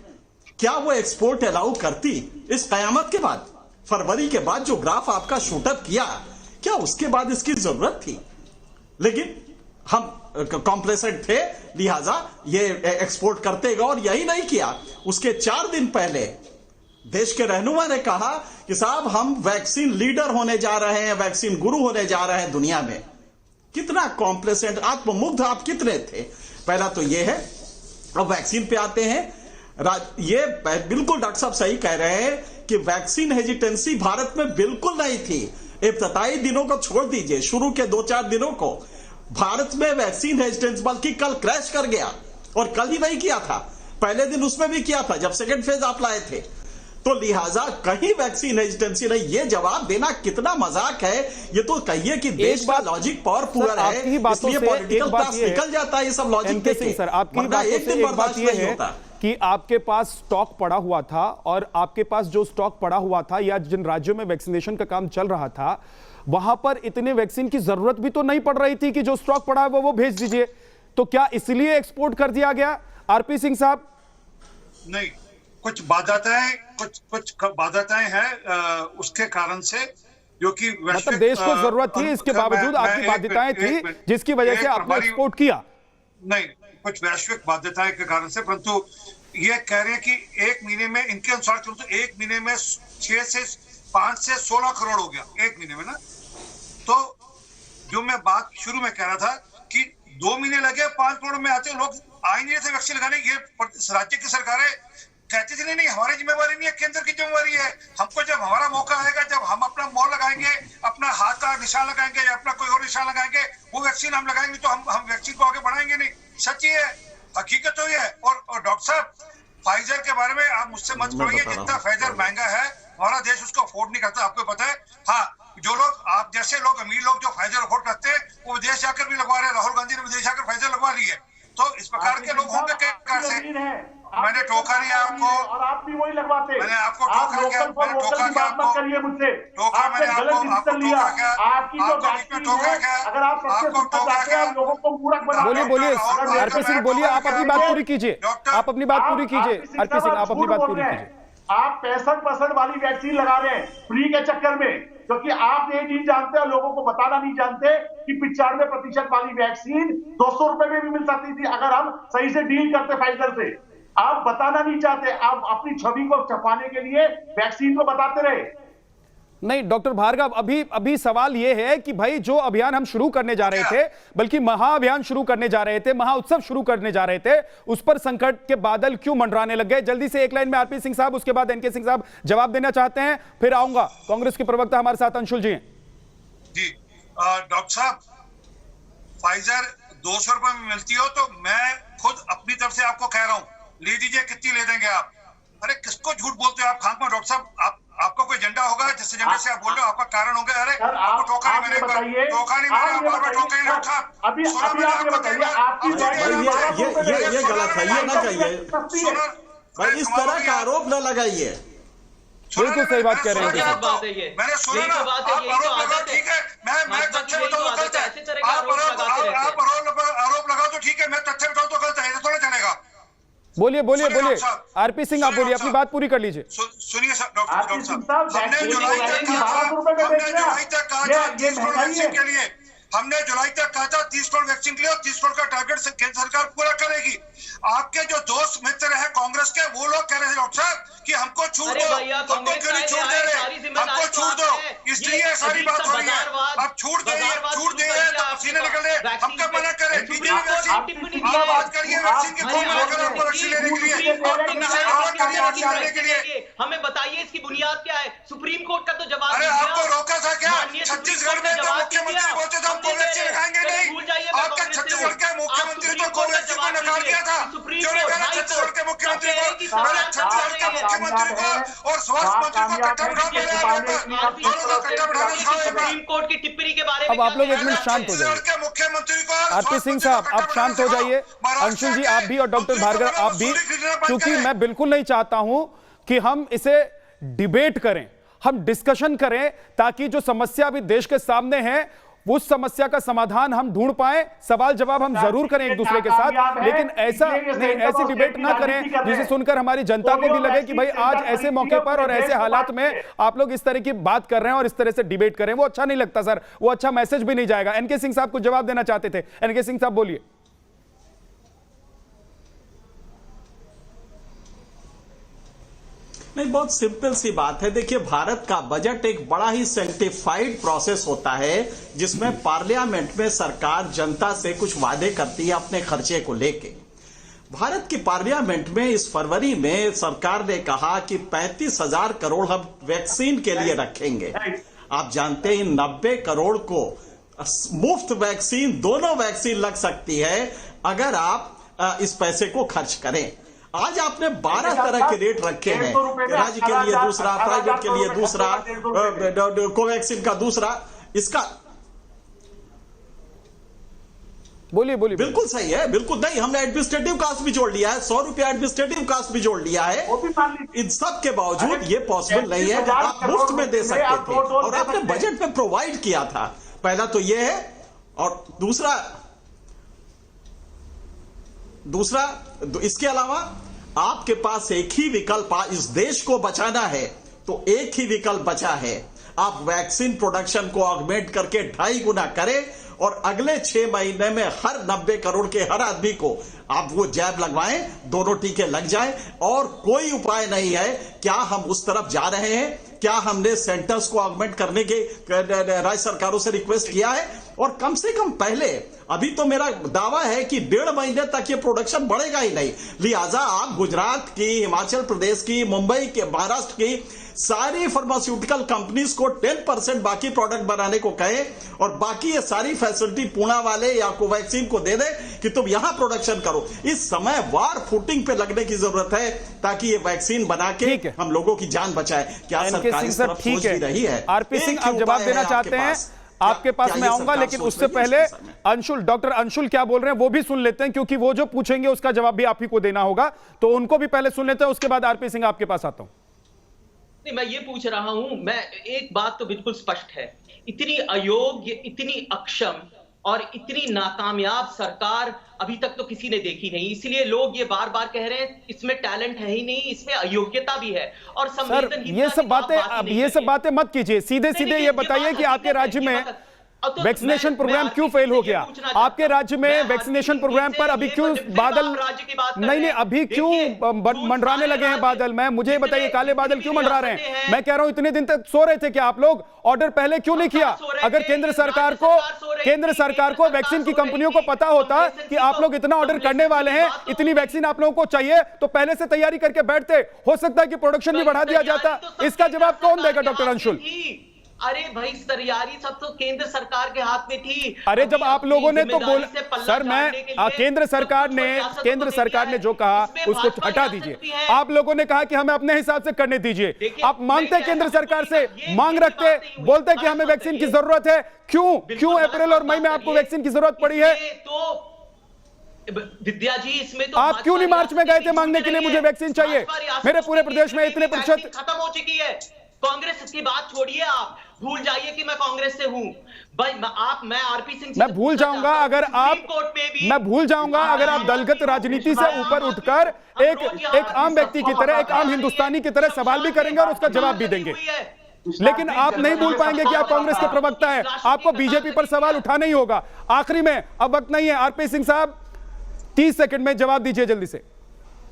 क्या वो एक्सपोर्ट अलाउ करती? इस कयामत के बाद, फरवरी के बाद जो ग्राफ आपका शूटअप किया, क्या उसके बाद इसकी जरूरत थी? लेकिन हम कॉम्प्लेसेंट थे, लिहाजा ये एक्सपोर्ट करते गए। और यही नहीं किया, उसके 4 दिन पहले देश के रहनुमा ने कहा कि साहब हम वैक्सीन लीडर होने जा रहे हैं, वैक्सीन गुरु होने जा रहे हैं दुनिया में। कितना कॉम्प्लेसेंट, आत्ममुग्ध आप कितने थे? पहला तो ये है। अब वैक्सीन पे आते हैं। ये बिल्कुल डॉक्टर साहब सही कह रहे हैं कि वैक्सीन हेजिटेंसी भारत में बिल्कुल नहीं थी। इब्तदाई दिनों को छोड़ दीजिए, शुरू के 2-4 दिनों को भारत में वैक्सीन हेजिटेंस बल्कि कल क्रैश कर गया। और कल ही नहीं किया था, पहले दिन उसमें भी किया था जब सेकंड फेज आप लाए थे। तो लिहाजा कहीं वैक्सीन हेजिटेंसी नहीं। ये जवाब देना कितना मजाक है। ये तो कहिए कि देश का लॉजिक पावरफुल है, इसलिए पॉलिटिकल क्लास निकल जाता है ये सब लॉजिक देके। सर, आपकी बातों से एक बात ये है कि आपके पास स्टॉक पड़ा हुआ था, और आपके पास जो स्टॉक पड़ा हुआ था या जिन राज्यों में वैक्सीनेशन का काम चल रहा था, वहां पर इतने वैक्सीन की जरूरत भी तो नहीं पड़ रही थी कि जो स्टॉक पड़ा है वो भेज दीजिए। तो क्या इसलिए एक्सपोर्ट कर दिया गया? आरपी सिंह साहब, नहीं, कुछ बाध्यताएं हैं उसके कारण से, जो कि मतलब देश को जरूरत थी, इसके बावजूद आपकी बाध्यताएं थी जिसकी वजह से आपने एक्सपोर्ट किया। नहीं, कुछ वैश्विक बाध्यताएं के कारण से, परंतु ये कह रहे हैं कि 1 महीने में, इनके अनुसार तो 1 महीने में 5 से 16 करोड़ हो गया 1 महीने में ना। तो जो मैं बात शुरू में कह रहा था कि 2 महीने लगे 5 करोड़ में आते, लोग आ ही नहीं रहे थे वैक्सीन लगाने। ये राज्य की सरकारें कहती थी नहीं हमारी जिम्मेवारी नहीं है, केंद्र की जिम्मेवारी है। हमको जब हमारा मौका आएगा, जब हम अपना मोहर लगाएंगे, अपना हाथ का निशान लगाएंगे या अपना कोई और निशान लगाएंगे, वो वैक्सीन हम लगाएंगे, तो हम वैक्सीन को आगे बढ़ाएंगे नहीं। सच ही है, हकीकत तो ये है। और डॉक्टर साहब, फाइजर के बारे में आप मुझसे मत बोलिए, जितना फाइजर महंगा है हमारा देश उसको अफोर्ड नहीं करता, आपको पता है। हाँ, जो लोग, आप जैसे लोग, अमीर लोग जो फाइजर अफोर्ड करते हैं, वो विदेश जाकर भी लगवा रहे हैं। राहुल गांधी ने विदेश जाकर फाइजर लगवा ली है। तो इस प्रकार के लोग होंगे कई प्रकार से। मैंने टोका नहीं आपको, और आप भी वही लगवाते। मैंने आपको टोका क्या? मैंने टोका क्या आपको? करिए मुझसे, टोका मैंने आपको लिया। टोका क्या? आपकी जो वैक्सीन टोका क्या? अगर आप आपको टोका क्या? लोगों को मूर्ख बना, बोलिए आरपी सिंह, बोलिए, आप अपनी बात पूरी कीजिए, आप अपनी बात पूरी कीजिए। आरपी सिंह, आप अपनी बात पूरी कीजिए। आप 65% वाली वैक्सीन लगा रहे हैं फ्री के चक्कर में, क्योंकि आप ये नहीं जानते और लोगों को बताना नहीं जानते कि 95% वाली वैक्सीन 200 रुपए में भी मिल सकती थी अगर हम सही से डील करते फाइजर से। आप बताना नहीं चाहते, आप अपनी छवि को छुपाने के लिए वैक्सीन को बताते रहे। नहीं डॉक्टर भार्गव, अभी सवाल यह है कि भाई जो अभियान हम शुरू करने जा रहे थे, बल्कि महाअभियान शुरू करने जा रहे थे, महाउत्सव शुरू करने जा रहे थे, उस पर संकट के बादल क्यों मंडराने लग गए? जल्दी से एक लाइन में आरपी सिंह साहब, उसके बाद एनके सिंह साहब जवाब देना चाहते हैं, फिर आऊंगा। कांग्रेस के प्रवक्ता हमारे साथ अंशुल जी हैं। जी डॉक्टर साहब, फाइजर 200 रुपए में मिलती हो तो मैं खुद अपनी तरफ से आपको कह रहा हूँ, ले दीजिए, कितनी ले देंगे आप? अरे किसको झूठ बोलते हो आप खाक में? डॉक्टर साहब, आपका कोई एजेंडा होगा जिस एजेंडा से आप बोल रहे हो, आपका कारण होगा। अरे आपको टोका नहीं मैंने, टोका नहीं मैंने, आप बार-बार टोका ही रखा। सुनो, मैंने आपको ये गलत है, ये ना कहिए भाई, इस तरह का आरोप न लगाइए। बिल्कुल सही बात कह रहे हैं। मैंने सुना ना, आप आरोप लगाओ, ठीक है, मैं तथ्य बताऊं तो गलत है। आप आरोप लगाओ तो ठीक है, मैं तथ्य बताऊं तो गलत है, ऐसा थोड़ा चलेगा। बोलिए बोलिए बोलिए, आरपी सिंह आप बोलिए, अपनी बात पूरी कर लीजिए। सुनिए डॉक्टर साहब, हमने जुलाई तक कहा था 30 करोड़ वैक्सीन के लिए, और 30 करोड़ का टारगेट केंद्र सरकार पूरा करेगी। आपके जो दोस्त मित्र हैं कांग्रेस के, वो लोग कह रहे हैं डॉक्टर साहब कि हमको छूट दो, हमको क्यों नहीं छूट दे रहे, हमको छूट दो, इसलिए सारी बात हो रही है। अब छूट दे तो पसीने निकल रहे, हम कब मना करें? आप बात करिए वैक्सीन की, कौन मना करे आपको वैक्सीन लेने के लिए? के लिए हमें बताइए इसकी बुनियाद क्या है? सुप्रीम कोर्ट का तो जवाब। अरे आपको रोका था क्या? छत्तीसगढ़ में तो मुख्यमंत्री बोलते थे हम कोवैक्सीन लगाएंगे नहीं, आपका छत्तीसगढ़ के मुख्यमंत्री तो कोवैक्सीन को नकार दिया था। क्यों नकारा छत्तीसगढ़ के मुख्यमंत्री को? पहले छत्तीसगढ़ के मुख्यमंत्री को और स्वास्थ्य मंत्री को कट्टा बिठा दोनों को कट्टा बिठा। सुप्रीम कोर्ट की टिप्पणी के बारे में अब आप लोग एक मिनट शांत हो जाइए। मुख्यमंत्री को आरपी सिंह साहब आप शांत हो जाइए। अंशुल जी आप भी, और डॉक्टर भार्गव आप भी, क्योंकि मैं बिल्कुल नहीं चाहता हूं कि हम इसे डिबेट करें, हम डिस्कशन करें, ताकि जो समस्या अभी देश के सामने है उस समस्या का समाधान हम ढूंढ पाए। सवाल जवाब हम जरूर करें एक दूसरे के साथ, लेकिन ऐसा नहीं, ऐसी डिबेट ना करें जिसे सुनकर हमारी जनता को भी लगे कि भाई आज ऐसे मौके पर और ऐसे हालात में आप लोग इस तरह की बात कर रहे हैं और इस तरह से डिबेट करें। वो अच्छा नहीं लगता सर, वो अच्छा मैसेज भी नहीं जाएगा। एनके सिंह साहब कुछ जवाब देना चाहते थे। एनके सिंह साहब बोलिए। नहीं, बहुत सिंपल सी बात है। देखिए, भारत का बजट एक बड़ा ही साइंटिफाइड प्रोसेस होता है, जिसमें पार्लियामेंट में सरकार जनता से कुछ वादे करती है अपने खर्चे को लेके। भारत की पार्लियामेंट में इस फरवरी में सरकार ने कहा कि 35,000 करोड़ हम वैक्सीन के लिए रखेंगे। आप जानते हैं 90 करोड़ को मुफ्त वैक्सीन, दोनों वैक्सीन लग सकती है अगर आप इस पैसे को खर्च करें। आज आपने 12 तरह के रेट रखे हैं, राज्य के लिए दूसरा, प्राइवेट के लिए दूसरा, कोवैक्सीन का दूसरा। इसका बोलिए बोलिए। बिल्कुल सही है, बिल्कुल नहीं, हमने एडमिनिस्ट्रेटिव कास्ट भी जोड़ लिया है, 100 रुपया एडमिनिस्ट्रेटिव कास्ट भी जोड़ लिया है। इन सब के बावजूद ये पॉसिबल नहीं है। आप मुफ्त में दे सकते थे और आपने बजट में प्रोवाइड किया था। पहला तो ये है, और दूसरा इसके अलावा आपके पास एक ही विकल्प, इस देश को बचाना है तो एक ही विकल्प बचा है, आप वैक्सीन प्रोडक्शन को ऑगमेंट करके 2.5 गुना करें और अगले 6 महीने में हर 90 करोड़ के हर आदमी को आप वो जैब लगवाएं, दोनों टीके लग जाएं। और कोई उपाय नहीं है। क्या हम उस तरफ जा रहे हैं? क्या हमने सेंटर्स को ऑगमेंट करने के राज्य सरकारों से रिक्वेस्ट किया है? और कम से कम पहले, अभी तो मेरा दावा है कि 1.5 महीने तक ये प्रोडक्शन बढ़ेगा ही नहीं। लिहाजा आप गुजरात की, हिमाचल प्रदेश की, मुंबई के, महाराष्ट्र की सारी फार्मास्यूटिकल कंपनीज को 10% बाकी प्रोडक्ट बनाने को कहे और बाकी ये सारी फैसिलिटी पूना वाले या कोवैक्सीन को दे दे कि तुम यहां प्रोडक्शन करो। इस समय वार फुटिंग पे लगने की जरूरत है ताकि ये वैक्सीन बना के हम लोगों की जान बचाए। क्या सरकार इस तरफ सोच भी रही है? आरपी सिंह आप जवाब देना चाहते हैं? आपके पास मैं आऊंगा, लेकिन उससे पहले अंशुल, डॉक्टर अंशुल क्या बोल रहे हैं वो भी सुन लेते हैं, क्योंकि वो जो पूछेंगे उसका जवाब भी आप ही को देना होगा, तो उनको भी पहले सुन लेते हैं, उसके बाद आरपी सिंह आपके पास आता हूं। नहीं, मैं ये पूछ रहा हूं, मैं एक बात तो बिल्कुल स्पष्ट है, इतनी अयोग्य, इतनी अक्षम और इतनी नाकामयाब सरकार अभी तक तो किसी ने देखी नहीं। इसलिए लोग ये बार बार कह रहे हैं इसमें टैलेंट है ही नहीं, इसमें अयोग्यता भी है और संवेदनहीनता। ये सब बातें मत कीजिए, सीधे सीधे ये बताइए कि आपके राज्य में वैक्सीनेशन प्रोग्राम क्यों फेल हो गया? आपके राज्य में वैक्सीनेशन प्रोग्राम पर अभी क्यों बादल नहीं, अभी क्यों मंडराने लगे हैं बादल? मैं मुझे बताइए, काले बादल क्यों मंडरा रहे हैं? मैं कह रहा हूं इतने दिन तक सो रहे थे क्या आप लोग? ऑर्डर पहले क्यों नहीं किया? अगर केंद्र सरकार को वैक्सीन की कंपनियों को पता होता कि आप लोग इतना ऑर्डर करने वाले हैं, इतनी वैक्सीन आप लोगों को चाहिए, तो पहले से तैयारी करके बैठते, हो सकता है कि प्रोडक्शन भी बढ़ा दिया जाता। इसका जवाब कौन देगा? डॉक्टर अंशुल, अरे भाई तैयारी सब तो केंद्र सरकार के हाथ में थी। अरे जब आप लोगों ने तो बोला सर, मैं केंद्र सरकार ने जो कहा उसको हटा दीजिए। आप लोगों ने कहा कि हमें अपने हिसाब से करने दीजिए। आप मांगते केंद्र सरकार से, मांग रखते, बोलते कि हमें वैक्सीन की जरूरत है। क्यों अप्रैल और मई में आपको वैक्सीन की जरूरत पड़ी है? तो विद्या जी इसमें तो आप क्यों नहीं मार्च में गए थे मांगने के लिए मुझे वैक्सीन चाहिए? मेरे पूरे प्रदेश में इतने प्रतिशत खत्म हो चुकी है। कांग्रेस की बात छोड़िए, आप भूल जाइए कि मैं कांग्रेस से हूं भाई। मैं आरपी सिंह मैं भूल जाऊंगा अगर आप दलगत राजनीति से ऊपर उठकर एक आम व्यक्ति की तरह, एक आम हिंदुस्तानी की तरह सवाल भी करेंगे और उसका जवाब भी देंगे। लेकिन आप नहीं भूल पाएंगे कि आप कांग्रेस के प्रवक्ता हैं। आपको बीजेपी पर सवाल उठाना ही होगा। आखिरी में, अब वक्त नहीं है, आरपी सिंह साहब 30 सेकंड में जवाब दीजिए जल्दी से।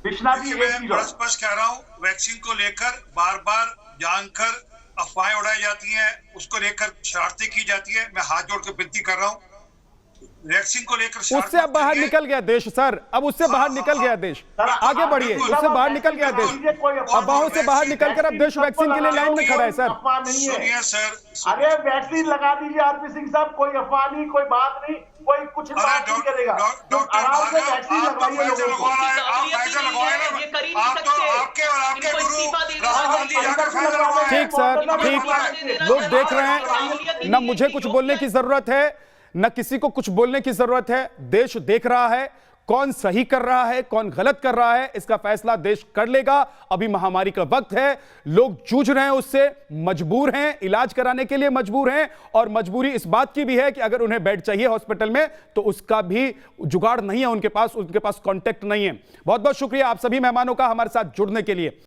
मैं बड़ा स्पष्ट कह रहा हूं, वैक्सीन को लेकर बार बार जानकर अफवाहें उड़ाई जाती हैं, उसको लेकर शरारतें की जाती है। मैं हाथ जोड़ के विनती कर रहा हूं, वैक्सीन को लेकर उससे अब बाहर निकल गया देश सर, अब उससे बाहर निकल गया देश। आगे बढ़िए, उससे बाहर निकल गया देश। अफवाहों से बाहर निकलकर अब देश वैक्सीन के लिए लाइन में खड़ा है सर। सुनिए सर, अरे वैक्सीन लगा दीजिए आरपी सिंह साहब, कोई अफवाह नहीं, कोई बात नहीं, कोई कुछ बात नहीं करेगा। आराम से वैक्सीन लगवाइए लोगों को। ठीक सर, ठीक, लोग देख रहे हैं। न मुझे कुछ बोलने की जरूरत है, न किसी को कुछ बोलने की जरूरत है। देश देख रहा है कौन सही कर रहा है, कौन गलत कर रहा है। इसका फैसला देश कर लेगा। अभी महामारी का वक्त है, लोग जूझ रहे हैं उससे, मजबूर हैं, इलाज कराने के लिए मजबूर हैं। और मजबूरी इस बात की भी है कि अगर उन्हें बेड चाहिए हॉस्पिटल में तो उसका भी जुगाड़ नहीं है उनके पास कॉन्टेक्ट नहीं है। बहुत बहुत शुक्रिया आप सभी मेहमानों का हमारे साथ जुड़ने के लिए।